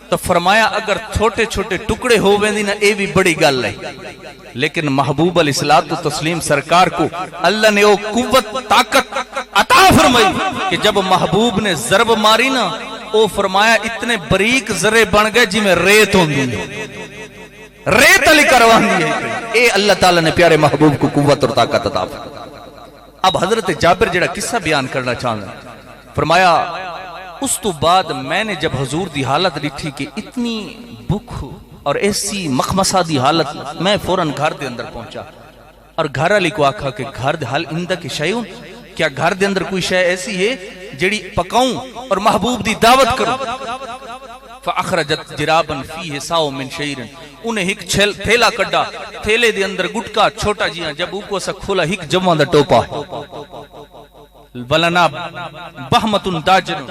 تو فرمایا اگر چھوٹے چھوٹے ٹکڑے ہو ویندی نا اے بھی بڑی گل ہے، لیکن محبوب علیہ الصلوۃ والتسلیم سرکار کو اللہ نے وہ قوت طاقت عطا فرمائی کہ جب محبوب نے ضرب ماری نا او فرمایا اتنے بریک ذرے بن گئے جی میں ریت ہوندی ہے، ریت علی کروان دی ہے۔ اے اللہ تعالیٰ نے پیارے محبوب کو قوت اور طاقت عطا فرمائی۔ اب حضرت جابر جڑا قصہ بیان کرنا چاہتا فرمایا اس تو بعد میں نے جب حضور دی حالت دیکھی کہ اتنی بھوک اور ایسی مخمسہ دی حالت، میں فوراً گھر دے اندر پہنچا اور گھر والی کو آکھا کہ گھر دے حال اندہ کی شیون، کیا گھر دے اندر کوئی شے ایسی ہے جڑی پکاؤں اور محبوب دی دعوت کروں؟ فاخرجت جرابا فيه ساو من شعير، انہیں ایک تھیلا کڈا، تھیلے دے اندر گٹکا چھوٹا جیاں، جب اوپر سے کھولا ایک جمع دا ٹوپا، ولنا بہمت داجن،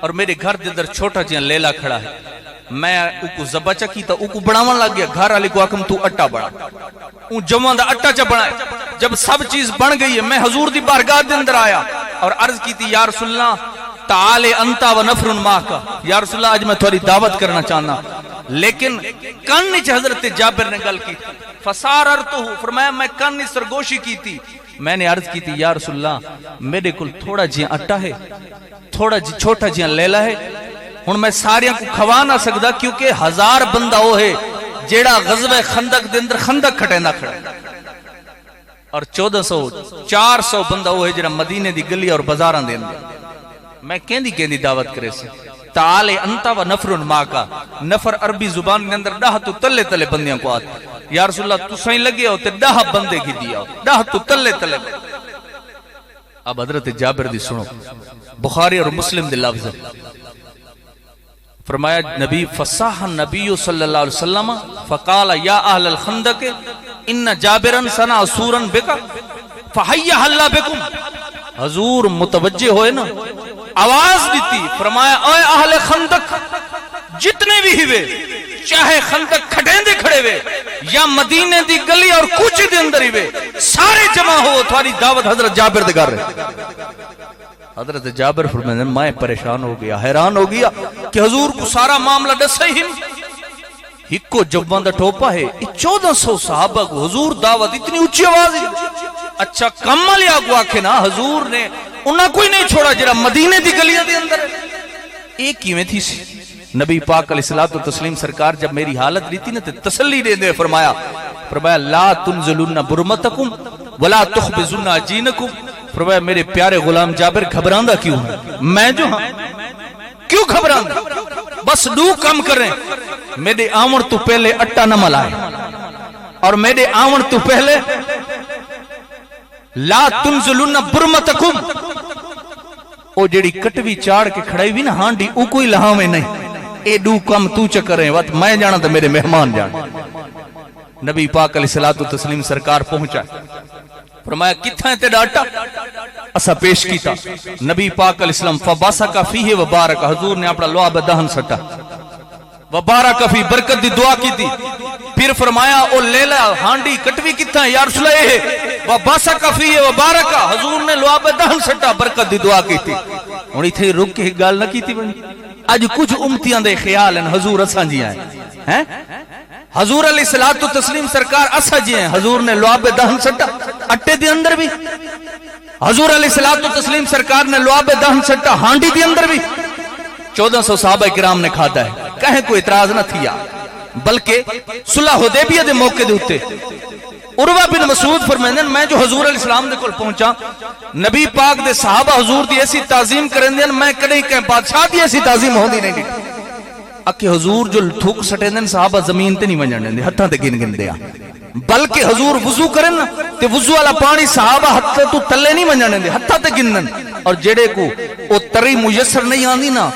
اور میرے گھر دے اندر چھوٹا جیاں لیلا کھڑا ہے، میں اوکو زبا چکی تا اوکو بڑھاون لگ گیا، گھر والے کو آکم تو اٹا بڑھا، اون جمع دا اٹا چا بڑھائے، جب سب چیز بن گئی ہے میں حضور دی بارگاہ دے اندر آیا اور عرض کی تھی یا رسول اللہ تعال انتا و نفر ماکا، یا رسول اللہ آج میں تھوڑی دعوت کرنا چاہنا، لیکن کن نیچ حضرت جابر نے گل کی، فساررتو، فرمایا میں کن نیچ سرگوشی کی تھی، میں نے عرض کی تھی یا رسول اللہ میرے کل تھوڑا جیاں اٹا ہے، تھوڑا چھوٹا جیاں لیلا ہے، ہن میں ساریاں کو کھوا نہ سکدا کیونکہ 1000 بندہ وہ ہے جیڑا غزوہ خندق دے اندر خندق کھٹیندا کھڑا، اور 400 بندہ وہ ہے جڑا مدینے دی گلی اور بازاراں دے اندر، میں کہندی دعوت کرے سے تعال انتا و نفر ماکا، نفر عربی زبان کے اندر 10 تو تلے تلے بندیاں کو آتے، یا رسول اللہ تو سائیں لگے ہو تے 10 بندے کی دیا ہو، 10 تو تلے تلے۔ اب حضرت جابر دی سنو، بخاری اور مسلم دے لفظ، فرمایا نبی فصاح النبی صلی اللہ علیہ وسلم فقال یا اہل الخندق ان جابرن سنا سورن بکا فحیہ اللہ بکم، حضور متوجہ ہوئے نا، آواز دیتی، فرمایا اے اہل خندق جتنے بھی ہوئے، چاہے خندق کھٹیں دے کھڑے ہوئے یا مدینے دی گلی اور کوچے دے اندر ہوئے، سارے جمع ہو تھوڑی دعوت حضرت جابر دے کر رہے۔ حضرت جابر فرمایا میں پریشان ہو گیا، حیران ہو گیا کہ حضور کو سارا معاملہ دسے ہی ہکو جوان دا ٹوپا ہے، 1400 صحابہ کو حضور دعوت اتنی اچھی آواز ہے، اچھا کمل یا کو آکھے نا حضور نے انہاں کوئی نہیں چھوڑا جرا مدینے دی گلیاں دے اندر، ایک کی میں تھی سی نبی پاک علیہ الصلوۃ والتسلیم سرکار جب میری حالت لیتی نا تے تسلی دے دے، فرمایا لا تنزلون برمتکم ولا تخبزون عجینکم، فرمایا میرے پیارے غلام جابر گھبراندہ کیوں ہے، میں جو ہاں کیوں گھبراندہ، بس دو کم کریں، میرے آمن تو پہلے اٹا نہ ملائے، اور میرے آمن تو پہلے لا تنزلون برمتکم، او جیڑی کٹوی چاڑ کے کھڑائی بھی نا ہانڈی او کوئی لہاں میں نہیں، اے دو کم تو چکریں، وقت میں جانا تھا میرے مہمان جانا۔ نبی پاک علیہ الصلوۃ والتسلیم سرکار پہنچا، فرمایا کتھا ہے تیرا اٹا، اسا پیش کیتا، نبی پاک علیہ السلام فباسک فیہ وبارک، حضور نے اپنا لعاب دہن سٹا، وبارک فی، برکت دی دعا کی تھی، پھر فرمایا او لیلا ہانڈی کٹوی کتھا ہے یا رسول اللہ، وباسک فیہ وبارک، حضور نے لعاب دہن سٹا، برکت دی دعا کی تھی۔ ہن ایتھے رک کے گل نہ کیتی بنی، اج کچھ امتیاں دے خیال ہیں حضور اساں جی ہیں، حضور علیہ الصلوۃ والتسلیم سرکار اسا جی ہیں، حضور نے لعاب دہن سٹا اٹے دے اندر بھی، حضور علیہ الصلوۃ والتسلیم سرکار نے لعاب دہن سٹا ہانڈی دے اندر بھی، 1400 صحابہ کرام نے کھاتا ہے، کہیں کوئی اعتراض نہ تھیا، بلکہ صلح حدیبیہ دے موقع دے ہوتے عروہ بن مسعود فرمائیں میں جو حضور علیہ السلام دے کول پہنچا، نبی پاک دے صحابہ حضور دی ایسی تعظیم کریں دیں، میں کدیں کہ بادشاہ دی ایسی تعظیم ہوندی نہیں دی، اکھے حضور جو تھوک سٹیں دیں صحابہ زمین تے نہیں ونجن دیں، ہتھاں تے گن گن دیا، بلکہ حضور وضو کریں تے وضو والا پانی صحابہ ہتھاں تو تلے نہیں ونجن دیں، ہتھاں تے گنن، اور جڑے کو او تری میسر نہیں آندی نا،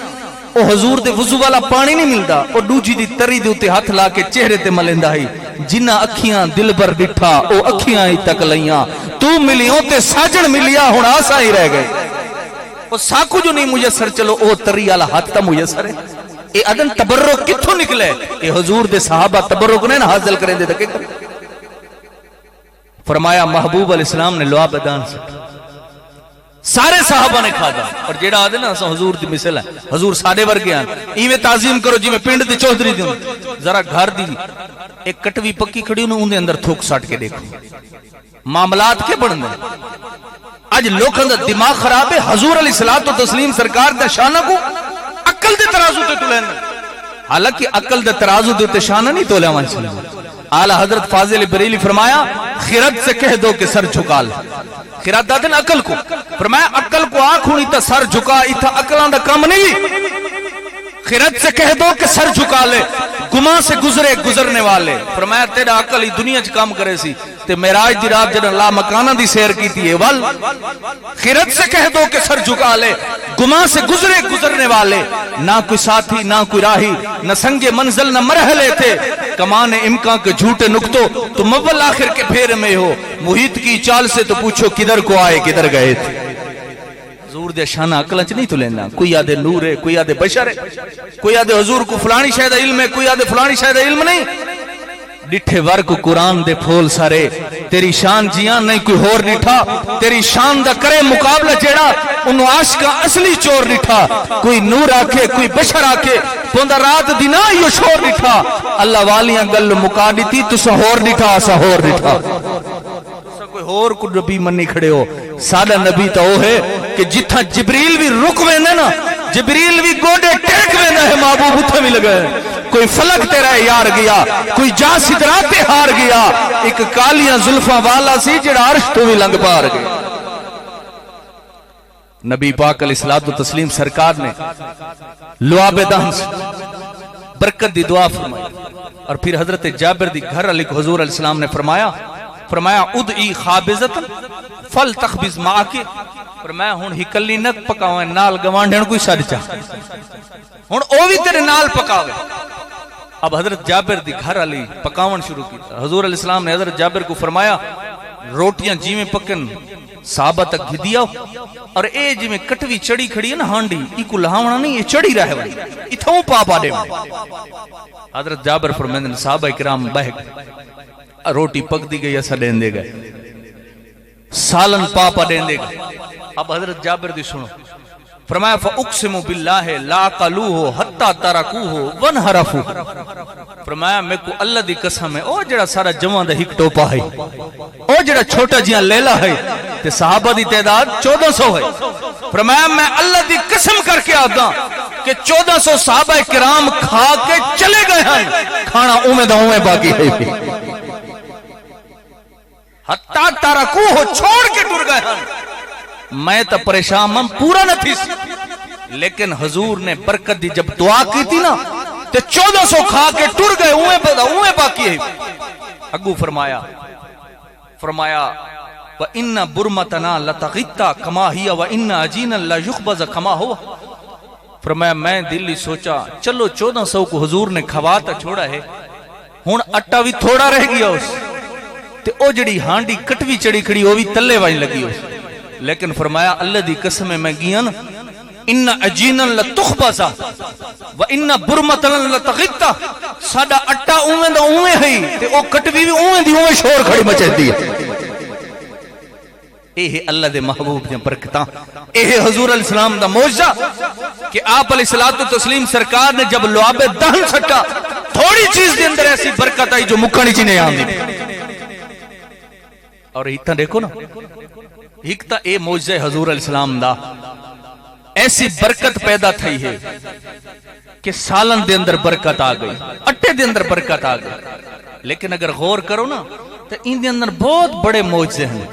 او حضور دے وضو والا پانی نہیں ملدا، او دوجی دی تری دے اوتے ہاتھ لا کے چہرے تے ملیندا ہے، جنہ اکھیاں دل بر ڈٹھا او اکھیاں ہی تک لیاں، تو ملیوں تے ساجن ملیا ہن آسا ہی رہ گئے، او ساکو جو نہیں میسر چلو او تری والا ہاتھ تا میسر ہے، اے ادن تبرک کتھوں نکلے، اے حضور دے صحابہ تبرک نے نہ حاصل کریں دے تکے، فرمایا محبوب علیہ السلام نے لعاب دہن سٹا، سارے صحابہ نے کھا دا، اور جیڑا آدھے نا حضور دی مثل ہے، حضور ساڑے ورگے ہیں، ایویں تعظیم کرو جی میں پنڈ دی چوہدری دیوں، ذرا گھر دی ایک کٹوی پکی کھڑی انہوں اندے اندر تھوک ساٹ کے دیکھو، معاملات کے بڑھن دیں، آج لوگ اندر دماغ خراب ہے، حضور علیہ الصلوۃ والتسلیم سرکار دے شانہ کو عقل دے ترازو تے تلین، حالانکہ عقل دے ترازو دے شانہ نہیں تولے ہمارے سلام، اعلی حضرت فاضل بریلی فرمایا خرد سے کہہ دو کہ سر جھکا لے، خرد دادن عقل کو، فرمایا عقل کو آنکھ ہونی تا سر جھکا، ایتھا عقلان دا کام نہیں، خرد سے کہہ دو کہ سر جھکا لے، گما سے گزرے گزرنے والے. فرمایا تیرا عقل ہی دنیا چ کام کرے سی تے معراج دی رات جڑا لا مکانہ دی سیر کیتی ہے ول خیرت سے کہہ دو کہ سر جھکا لے. گما سے گزرے گزرنے والے, نہ کوئی ساتھی نہ کوئی راہی, نہ سنگ منزل نہ مرحلے تھے. کمان امکان کے جھوٹے نکتوں تم اول آخر کے پھیر میں ہو. محیط کی چال سے تو پوچھو کدھر کو آئے کدھر گئے تھے. حضور دے شانہ عقل چ نہیں تو لینا. کوئی آدھے نور ہے, کوئی آدھے بشر ہے, کوئی آدھے حضور کو فلانی شاید علم ہے, کوئی آدھے فلانی شاید علم نہیں. ڈٹھے ورک قرآن دے پھول سارے تیری شان جیاں نہیں کوئی ہور ڈٹھا. تیری شان دا کرے مقابلہ جیڑا انہوں عاشقہ اصلی چور ڈٹھا. کوئی نور آکھے کوئی بشر آکھے پوندہ رات دینا یہ شور ڈٹھا. اللہ والیاں گل مکا دیتی تو سہور ڈٹھا سہور ڈٹھا. کوئی اور کو نبی منی کھڑے ہو. سادہ نبی تو وہ ہے کہ جتھا جبریل بھی رک ویندے نا, جبریل بھی گوڑے ٹیک ویندے ہے, محبوب اتھا بھی لگے. کوئی فلک تیرا یار گیا, کوئی جا سدراتے ہار گیا. ایک کالیاں زلفاں والا سی جڑا عرش تو بھی لنگ پار گیا. نبی پاک علیہ الصلوۃ والتسلیم سرکار نے لعاب دہن سے برکت دی دعا فرمائی. اور پھر حضرت جابر دی گھر علی کو حضور علیہ السلام نے فرمایا ادعی خابزت فل تخبز معاکی. فرمایا ہن ہکلی نک پکاویں نال گوانڈھن کوئی سڑ چا, ہن او بھی تیرے نال پکاوے. اب حضرت جابر دی گھر علی پکاون شروع کی. حضور علیہ السلام نے حضرت جابر کو فرمایا روٹیاں جی میں پکن صحابہ تک گھدیا اور اے جی میں کٹوی چڑی کھڑی ہے نا ہانڈی ای کو لہاونا نہیں, یہ چڑی رہے والی اتھوں پاپا دے. حضرت جابر فرمائیں صحابہ کرام بہ روٹی پک دی گئی ایسا دین دے گئے, سالن پاپا دین دے گئے. اب حضرت جابر دی سنو. فرمایا فاقسم باللہ لا قلوہ حتی ترکوہ ونحرفو. فرمایا میں کو اللہ دی قسم ہے او جڑا سارا جوان دا ہک ٹوپا ہے, او جڑا چھوٹا جیاں لیلا ہے تے صحابہ دی تعداد 1400 ہے. فرمایا میں اللہ دی قسم کر کے آدھا کہ 1400 صحابہ کرام کھا کے چلے گئے ہیں, کھانا اومے دا اومے باقی ہے. حتی ترکوہ چھوڑ کے ٹر گئے ہیں. میں تا پریشان من پورا نہ تھی, لیکن حضور نے برکت دی جب دعا کی تھی نا تے 1400 کھا کے ٹر گئے اوے باقی ہے. اگو فرمایا وَإِنَّ بُرْمَتَنَا لَتَغِتَّا كَمَا هِيَ وَإِنَّ عَجِينًا لَا يُخْبَزَ كَمَا هُوَ. فرمایا میں دلی سوچا چلو 1400 کو حضور نے کھواتا چھوڑا ہے, ہن اٹا بھی تھوڑا رہ گیا اس تے او جڑی ہانڈی کٹوی چڑی کھڑی وہ بھی تلے وائیں لگی اس. لیکن فرمایا اللہ دی قسم میں گیا نا ان عجینا لتخبز وان برمتنا لتغتا. ساڈا اٹا اوویں دا اوویں ہے تے او کٹوی بھی اوویں دی اوویں شور کھڑی مچیندی ہے. اے اللہ دے محبوب دی برکتاں, اے حضور علیہ السلام دا معجزہ کہ آپ علیہ الصلوۃ والتسلیم سرکار نے جب لعاب دہن سٹا تھوڑی چیز دے اندر ایسی برکت آئی جو مکھنی چ نہیں آندی. اور اتنا دیکھو نا ایک تا اے معجزہ حضور علیہ السلام دا ایسی برکت پیدا تھی ہے کہ سالن دے اندر برکت آ گئی, اٹے دے اندر برکت آ گئی. لیکن اگر غور کرو نا تو ان دے اندر بہت بڑے معجزے ہیں.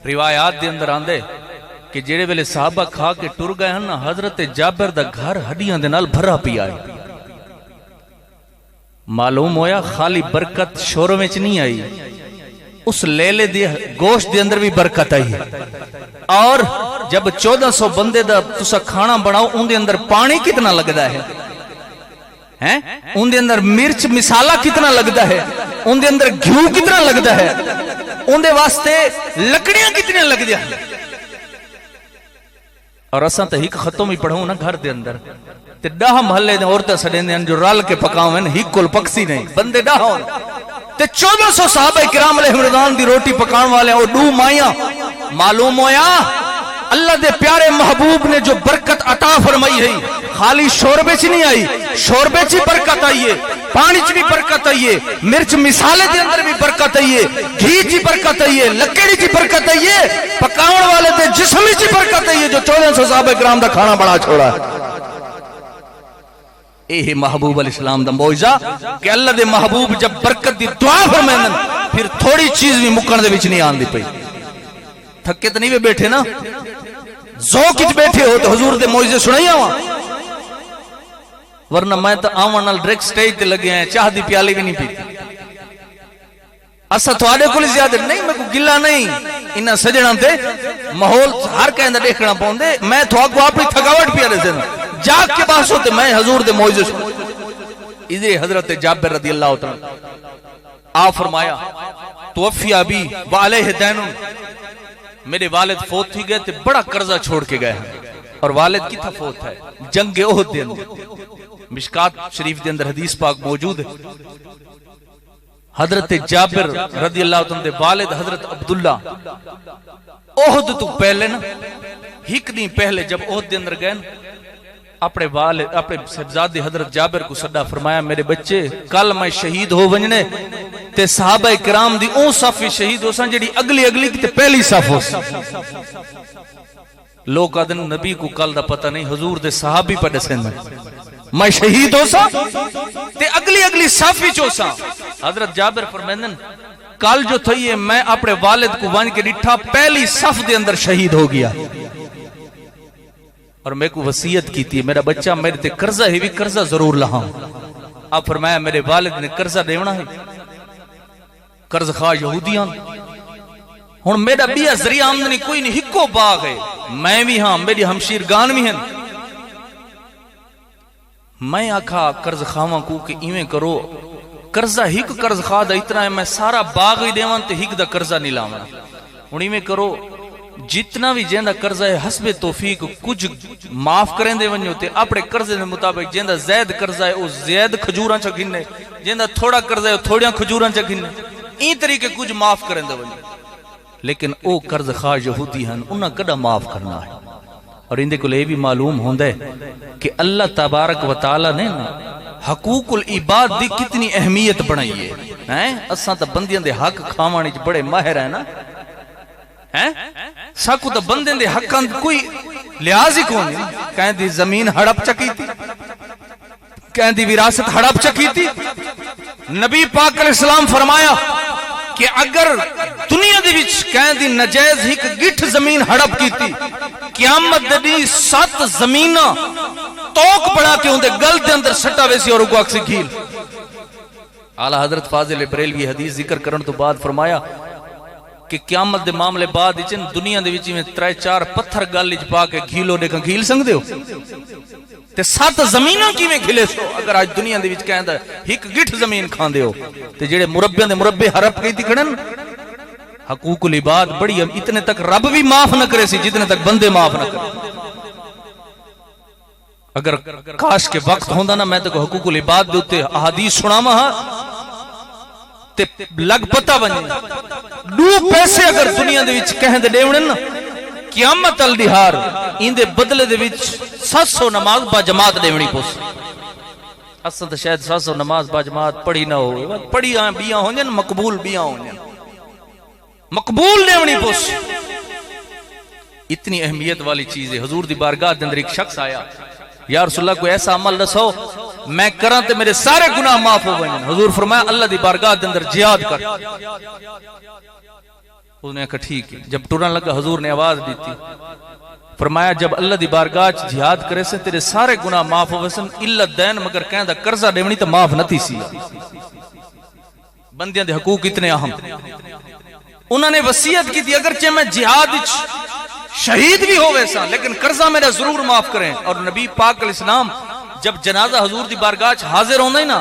روایات دے اندر آندے کہ جڑے ویلے صحابہ کھا کے ٹر گئے ہیں نا حضرت جابر دا گھر ہڈیاں دے نال بھرا پیا ہے. معلوم ہویا خالی برکت شوروں میں نہیں آئی, اس لیلے دی گوشت دے اندر بھی برکت آئی ہے. اور جب 1400 بندے دا تسا کھانا بناؤ ان دے اندر پانی کتنا لگدا ہے, ان دے اندر مرچ مسالہ کتنا لگدا ہے, ان دے اندر گھیو کتنا لگدا ہے, ان دے واسطے لکڑیاں کتنے لگدی ہیں. اور اساں تے ہک ختم ہی پڑھوں نا گھر دے اندر تے 10 محلے دے عورتاں سڈیندے ہیں جو رل کے پکاویں ہک کول پکسی نہیں بندے 10 ہون تے 1400 صحابہ کرام علیہ رضوان دی روٹی پکان والے اور 2 مائیاں. معلوم ہویا اللہ دے پیارے محبوب نے جو برکت عطا فرمائی ہے خالی شوربے چ نہیں آئی, شوربے چ برکت آئی ہے, پانی چ بھی برکت آئی ہے, مرچ مسالے دے اندر بھی برکت آئی ہے, گھی چ برکت آئی ہے, لکڑی چ برکت آئی ہے, پکاون والے دے جسم چ برکت آئی ہے جو 1400 صحابہ کرام دا کھانا بنا چھوڑا ہے. اے محبوب علیہ السلام دا معجزہ کہ اللہ دے محبوب جب برکت دی دعا فرمائیں پھر تھوڑی چیز بھی مکن دے وچ نہیں آندی پئی. تھکے تے نہیں بیٹھے نا, ذوق وچ بیٹھے ہو تو حضور دے معجزے سنائی آواں. ورنہ میں تو آمن نال ڈائریکٹ سٹیج تے لگے ہیں، چاہ دی پیالی بھی نہیں پیتی۔ اسا تھوڑے کو زیادہ نہیں، میں کو گلا نہیں، انہاں سجنا تے ماحول ہر کہندا دیکھنا پوندے، میں تھوا کو اپنی تھکاوٹ پیا رہے جاگ کے پاس ہوتے میں حضور دے معجزے ادھر حضرت جابر رضی اللہ تعالی آپ فرمایا توفی ابی وعلیہ دین، میرے والد فوت تھی گئے تے بڑا قرضہ چھوڑ کے گئے ہیں، اور والد کتھا فوت ہے؟ جنگ احد دے اندر، مشکات شریف دے اندر حدیث پاک موجود ہے۔ حضرت جابر رضی اللہ عنہ دے والد حضرت عبداللہ احد تو پہلے نا ہک دن پہلے جب احد دے اندر گئے اپنے والد اپنے صاحبزادے حضرت جابر کو صدا فرمایا میرے بچے کل میں شہید ہو ونجنے تے صحابہ کرام دی اون صف شہید ہو سن جڑی اگلی تے پہلی صف ہو سن۔ لوگ آدن نبی کو کل دا پتہ نہیں، حضور دے صحابی پڑھ سن میں شہید ہو سا تے اگلی صف وچ ہو سا۔ حضرت جابر فرمائندن کل جو تھی ہے میں اپنے والد کو ون کے ڈٹھا پہلی صف دے اندر شہید ہو گیا، اور میں کو وصیت کی تھی میرا بچہ میرے تے قرضہ ہے بھی قرضہ ضرور لہاں۔ آپ فرمایا میرے والد نے قرضہ دیونا ہے، قرض خواہ یہودیاں ہن میرا بیا ذریعہ آمدنی کوئی نہیں، ہکو باغ ہے، میں بھی ہاں میری ہمشیر گان بھی ہیں، میں آکھا قرض خواہاں کو کہ ایویں کرو قرضہ ہک قرض خواہ دا اتنا ہے میں سارا باغ ہی دیوان تے ہک دا قرضہ نہیں لاواں، ہن ایویں کرو جتنا بھی جیندہ قرضہ ہے حسب توفیق کچھ معاف کریں دے ونجو تے اپنے قرضے دے مطابق جیندہ زید قرضہ ہے وہ زید کھجوراں چا گھننے، جیندہ تھوڑا قرضہ ہے وہ تھوڑیاں کھجوراں چا گھننے، این طریقے کچھ معاف کریں دے ونجو۔ لیکن او قرض خواہ یہودی ہیں انہاں کدا معاف کرنا ہے، اور اندے کو لے بھی معلوم ہوندہ ہے کہ اللہ تبارک و تعالی نے حقوق العباد دی کتنی اہمیت بنائی ہے۔ اساں تا بندیاں دے حق کھاوانے بڑے ماہر ہیں نا، ساکو تا بندیاں دے حقاں کوئی لحاظ ہی کون نہیں، کہیں دی زمین ہڑپ چکی تھی، کہیں دی وراثت ہڑپ چکی تھی۔ نبی پاک علیہ السلام فرمایا کہ اگر دنیا دے وچ کہیں دی نجائز ہی گٹھ زمین ہڑپ کی تھی، قیامت دی 7 زمینہ توک بڑھا کے ہوندے گل دے اندر سٹا ویسی اور اگواک سے گھیل۔ اعلی حضرت فاضل بریلوی حدیث ذکر کرن تو بعد فرمایا کہ قیامت دے معاملے بعد اچن دنیا دے وچی میں 3-4 پتھر گل اچ پا کے گھیلو دیکھا گھیل سنگ دے ہو تے 7 زمینوں کی میں گھلے سو۔ اگر آج دنیا دے وچ کہندہ ہک گٹھ زمین کھان دے ہو تے جڑے مربیاں دے مربے حرپ گئی تھی کھڑن حقوق العباد بڑی اتنے تک رب بھی معاف نہ کرے سی جتنے تک بندے معاف نہ کرے۔ اگر کاش کے وقت ہوندہ نا میں تو حقوق العباد دے ہوتے احادیث سناما ہاں تے لگ پتہ بنی دو پیسے اگر دنیا دے وچ کہیں دے دیونن نا قیامت الدہار ان دے بدلے دے وچ 700 نماز با جماعت دیونی پوس۔ اصل تو شاید 700 نماز با جماعت پڑھی نہ ہو، پڑھی آئیں بیاں ہوں جن مقبول بیاں ہوں جن مقبول دیونی پوس۔ اتنی اہمیت والی چیز ہے۔ حضور دی بارگاہ دے اندر ایک شخص آیا، یا رسول اللہ کوئی ایسا عمل رسو میں کران تے میرے سارے گناہ معاف ہو گئے۔ حضور فرمایا اللہ دی بارگاہ دے اندر جہاد کر۔ انہوں نے کہا ٹھیک ہے۔ جب ٹرن لگا حضور نے آواز دی تھی، فرمایا جب اللہ دی بارگاہ جہاد کرے سے تیرے سارے گناہ معاف ہو وسن الا دین، مگر کہیں دا قرضہ دیونی تو معاف نہ تھی سی۔ بندیاں دے حقوق اتنے اہم۔ انہوں نے وصیت کی تھی اگرچہ میں جہاد شہید بھی ہو ویسا لیکن قرضہ میرا ضرور معاف کریں۔ اور نبی پاک علیہ السلام جب جنازہ حضور دی بارگاہ حاضر ہوندہ ہی نا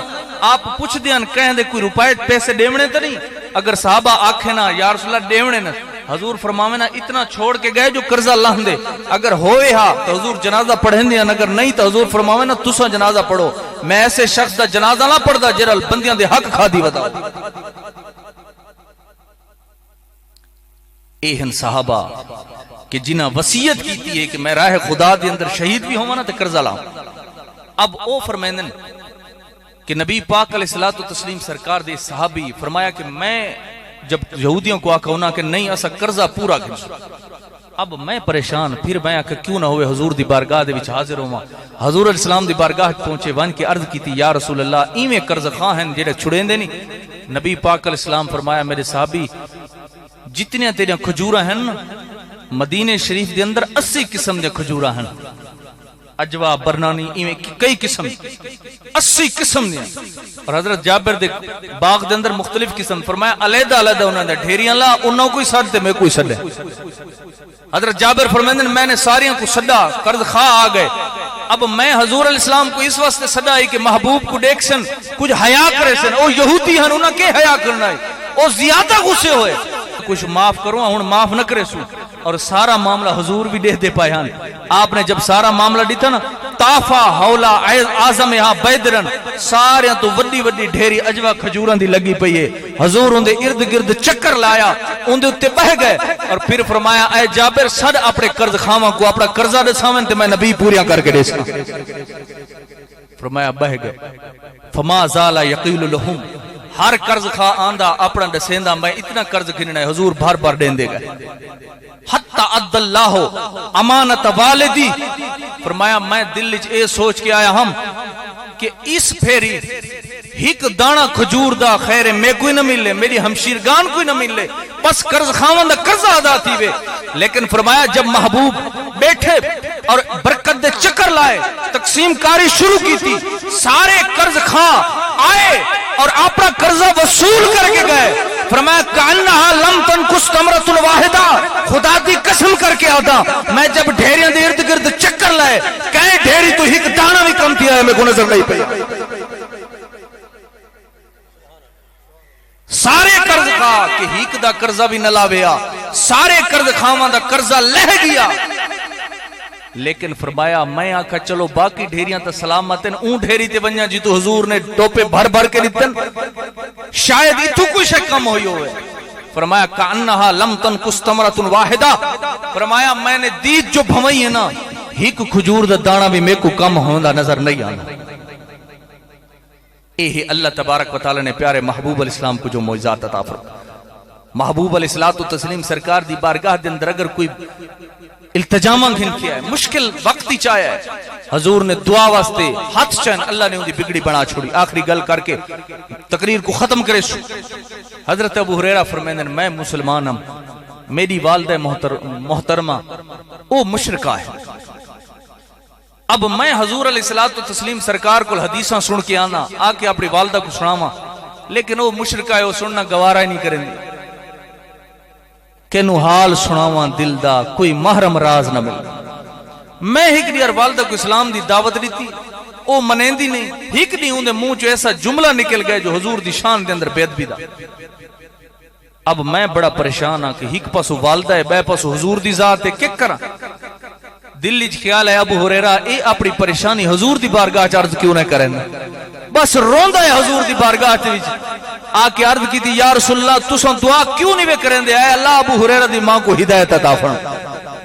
آپ پوچھ دیاں کہیں دے کوئی روپائے پیسے دیونے تو نہیں، اگر صحابہ آکھے نا یا رسول اللہ دیونے نا، حضور فرماوے نا اتنا چھوڑ کے گئے جو قرضہ اللہ دے، اگر ہوئے ہاں تو حضور جنازہ پڑھیں دیا، اگر نہیں تو حضور فرماوے نا تسا جنازہ پڑھو، میں ایسے شخص دا جنازہ نہ پڑھ دا جرل بندیاں دے حق کھا دی ودا۔ ایہن صحابہ کہ جنہاں وصیت کیتی ہے کہ میں راہ خدا دے اندر شہید بھی ہوں نا تے قرضہ لاؤں۔ اب او فرمائندن کہ نبی پاک علیہ الصلوۃ والتسلیم سرکار دے صحابی فرمایا کہ میں جب یہودیوں کو آکھا ہونا کہ نہیں اسا قرضہ پورا کریں، اب میں پریشان، پھر میں آکھا کیوں نہ ہوئے حضور دی بارگاہ دے وچ حاضر ہوں۔ حضور علیہ السلام دی بارگاہ پہنچے ون کے عرض کی تھی یا رسول اللہ ایویں قرض خواہ ہیں جڑے چھڑیں دے نہیں۔ نبی پاک علیہ السلام فرمایا میرے صحابی جتنے تیرے کھجورہ ہیں مدینہ شریف دے اندر 80 قسم دے کھجورہ ہیں، اجوا برنانی ایویں کئی قسم 80 قسم نے اور حضرت جابر دے باغ دے اندر مختلف قسم فرمایا علیحدہ علیحدہ انہاں دے ڈھیریاں لا انہاں کوئی سد تے میں کوئی سد حضرت جابر فرماندے میں نے ساریاں کو سدا قرض خواہ آ گئے اب میں حضور علیہ السلام کو اس واسطے صدا ہے کہ محبوب کو دیکھ سن کچھ حیا کرے سن او یہودی ہیں انہاں کے حیا کرنا ہے او زیادہ غصے ہوئے کچھ معاف کرو ہن معاف نہ کرے سو اور سارا معاملہ حضور بھی دے پائے ہیں آپ نے جب سارا معاملہ دیتا نا طافا حولا اعظم ہا بیدرن سارے تو وڈی وڈی ڈھیری اجوا کھجوراں دی لگی پئی ہے حضور اون دے ارد گرد چکر لایا اون دے اوتے بہ گئے اور پھر فرمایا اے جابر سد اپنے قرض خواواں کو اپنا قرضہ دساویں تے میں نبی پوریا کر کے دساں فرمایا بہ گئے فما زال یقیل لهم ہر قرض خواہ آندا اپنا دسیندا میں اتنا قرض گھننا ہے حضور بھر بھر دیندے گئے حتی عد اللہ امانت والدی فرمایا میں دل وچ اے سوچ کے آیا ہم کہ اس پھیری ہک دانا کھجور دا خیر میں کوئی نہ ملے میری ہمشیرگان کوئی نہ ملے بس قرض خواہاں دا قرض ادا تھی وے لیکن فرمایا جب محبوب بیٹھے اور برکت دے چکر لائے تقسیم کاری شروع کی تھی سارے قرض خواہ آئے اور اپنا قرضہ وصول کر کے گئے فرمایا کانہا لم تنقص تمرۃ واحدہ خدا دی قسم کر کے آدا میں جب ڈھیریاں دے ارد گرد چکر لائے کہے ڈھیری تو ہک دانا بھی کم تھی ہے میں کو نظر نہیں پئی سارے قرض خواہ کہ ہک دا قرضہ بھی نہ لاویا سارے قرض خواہاں دا قرضہ لہ گیا لیکن فرمایا میں آکھا چلو باقی ڈھیریاں تا سلامت ہیں اون ڈھیری تے ونجا جی تو حضور نے ٹوپے بھر بھر کے دیتن شاید اتو کوئی شے کم ہوئی ہوئے فرمایا کانہا لم تنقص تمرۃ واحدہ فرمایا میں نے دید جو بھوئی ہے نا ہک کھجور دا دانا بھی میں کو کم ہوندا نظر نہیں آنا اے اللہ تبارک و تعالی نے پیارے محبوب علیہ السلام کو جو معجزات عطا فرمایا محبوب علیہ الصلوۃ والتسلیم سرکار دی بارگاہ دے اندر اگر کوئی التجامہ گھن کیا ہے مشکل وقتی چاہیا ہے حضور نے دعا واسطے ہاتھ چین اللہ نے ان دی بگڑی بنا چھوڑی آخری گل کر کے تقریر کو ختم کرے سو حضرت ابو ہریرہ فرمائیں میں مسلمان ہم میری والدہ محترمہ او مشرکہ ہے اب میں حضور علیہ الصلوۃ والتسلیم سرکار کو حدیثاں سن کے آنا آ کے اپنی والدہ کو سناواں لیکن وہ مشرکہ ہے وہ سننا گوارا ہی نہیں کریں گے کہ نو حال سناواں دل دا کوئی محرم راز نہ ملے میں ہک دی اور والدہ کو اسلام دی دعوت دیتی او منیندی نہیں ہک دی ہوں دے منہ جو ایسا جملہ نکل گئے جو حضور دی شان دے اندر بیعت بھی دا اب میں بڑا پریشان ہاں کہ ہک پاسو والدہ ہے بے پاسو حضور دی ذات ہے کیا کرا دل وچ خیال ہے ابو ہریرہ اے اپنی پریشانی حضور دی بارگاہ چ عرض کیوں نہ کریں بس روندا ہے حضور دی بارگاہ وچ آ کے عرض کی تھی یا رسول اللہ تساں دعا کیوں نہیں کریں دے اے اللہ ابو ہریرہ دی ماں کو ہدایت عطا فرما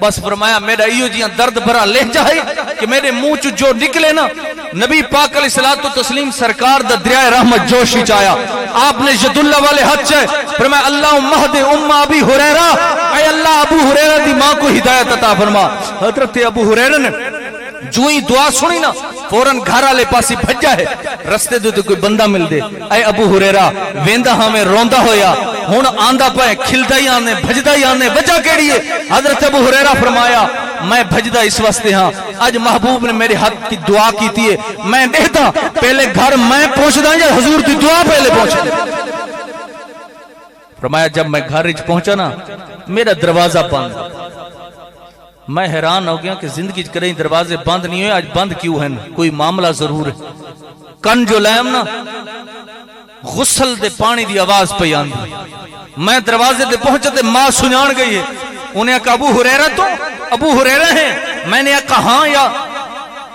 بس فرمایا میرا ایو جیاں درد بھرا لہجہ ہے کہ میرے منہ چ جو نکلے نا نبی پاک علیہ الصلوۃ والتسلیم سرکار دا دریائے رحمت جوشی چایا آپ نے ید اللہ والے ہاتھ چے فرمایا اللہم اہد ام ابی ہریرہ اے اللہ ابو ہریرہ دی ماں کو ہدایت عطا فرما حضرت ابو ہریرہ نے جو ہی دعا سنی نا فوراں گھر والے پاسی بھجا ہے رستے دے تو کوئی بندہ مل دے اے ابو ہریرہ ویندا ہمیں روندا ہویا ہن آندا پے کھلدا ہی آنے بھجدا ہی آنے وجہ کیڑی ہے حضرت ابو ہریرہ فرمایا میں بھجدا اس واسطے ہاں اج محبوب نے میرے حق کی دعا کیتی ہے میں دیکھدا پہلے گھر میں پہنچدا یا حضور دی دعا پہلے پہنچے فرمایا جب میں گھر وچ پہنچا نا میرا دروازہ بند میں حیران ہو گیا کہ زندگی کریں دروازے بند نہیں ہوئے آج بند کیوں ہیں کوئی معاملہ ضرور ہے کن جو لائم نا غسل دے پانی دی آواز پہ آندی میں دروازے دے پہنچا تے ماں سنان گئی ہے انہیں کہا ابو ہریرہ تو ابو ہریرہ ہیں میں نے کہا ہاں یا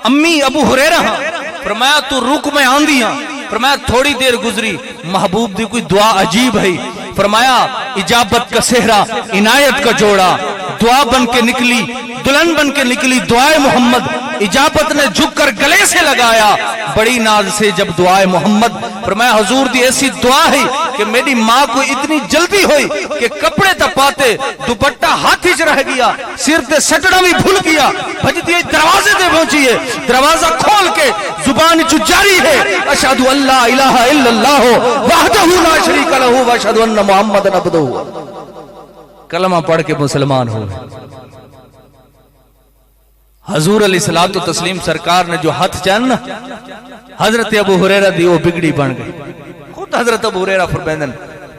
امی ابو ہریرہ ہاں فرمایا تو رک میں آندی ہاں فرمایا تھوڑی دیر گزری محبوب دی کوئی دعا عجیب ہے فرمایا اجابت کا صحرا عنایت کا جوڑا دعا بن کے نکلی دلہن بن کے نکلی دعائے محمد اجابت نے جھک کر گلے سے لگایا بڑی ناز سے جب دعائے محمد فرمایا حضور دی ایسی دعا ہے کہ میری ماں کو اتنی جلدی ہوئی کہ کپڑے تپاتے دوپٹہ ہاتھ ہی رہ گیا سر تے سٹڑا بھی بھول گیا بھجتی ہے دروازے دے پہنچی ہے دروازہ کھول کے زبان چ جاری ہے اشہد ان لا الہ الا اللہ وحدہ لا شریک لہ واشہد ان محمدن عبدہ کلمہ پڑھ کے مسلمان ہو حضور علیہ الصلوۃ والتسلیم سرکار نے جو ہاتھ چاہن نا حضرت ابو ہریرہ دی وہ بگڑی بن گئی. خود حضرت ابو ہریرہ فرمائندن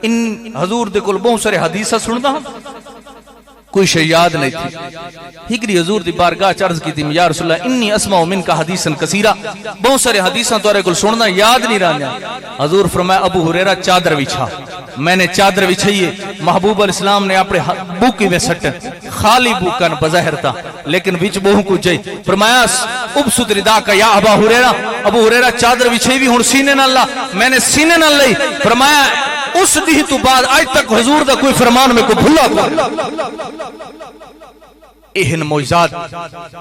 ان حضور دے کول بہت سارے حدیثاں سندا ہاں کوئی شے یاد نہیں تھی. ہکری حضور دی بارگاہ چ عرض کی تھی یا رسول اللہ انی اسمع منک حدیثا کثیرا، بہت سارے حدیثاں تورے کول سننا یاد نہیں رہنا. حضور فرمایا ابو ہریرہ چادر بچھا. میں نے چادر بچھائی ہے. محبوب علیہ السلام نے اپنے بوکی میں سٹن خالی بوکن بظاہر تھا لیکن وچ بہو کو جائی. فرمایا ابسط ردا کا یا ابا ہریرہ، ابو ہریرہ چادر بچھائی بھی ہن سینے نال لا. میں نے سینے نال لئی. فرمایا اس دی تو بعد آج تک حضور دا کوئی فرمان میں کو بھلا کو. اہن معجزات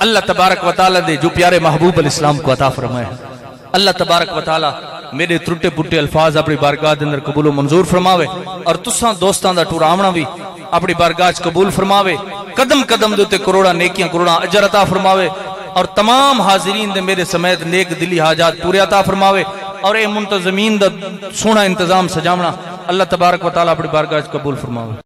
اللہ تبارک و تعالی دے جو پیارے محبوب علیہ السلام کو عطا فرمائے. اللہ تبارک و تعالی میرے ٹوٹے پٹے الفاظ اپنی بارگاہ دے اندر قبول و منظور فرماوے اور تساں دوستاں دا ٹور آمنا بھی اپنی بارگاہ چ قبول فرماوے. قدم قدم دے تے کروڑا نیکیاں کروڑا اجر عطا فرماوے اور تمام حاضرین دے میرے سمیت نیک دلی حاجات پورے عطا فرماوے. اور اے منتظمین دا سونا انتظام سجاونا اللہ تبارک و تعالی اپنی بارگاہ چ قبول فرماوے.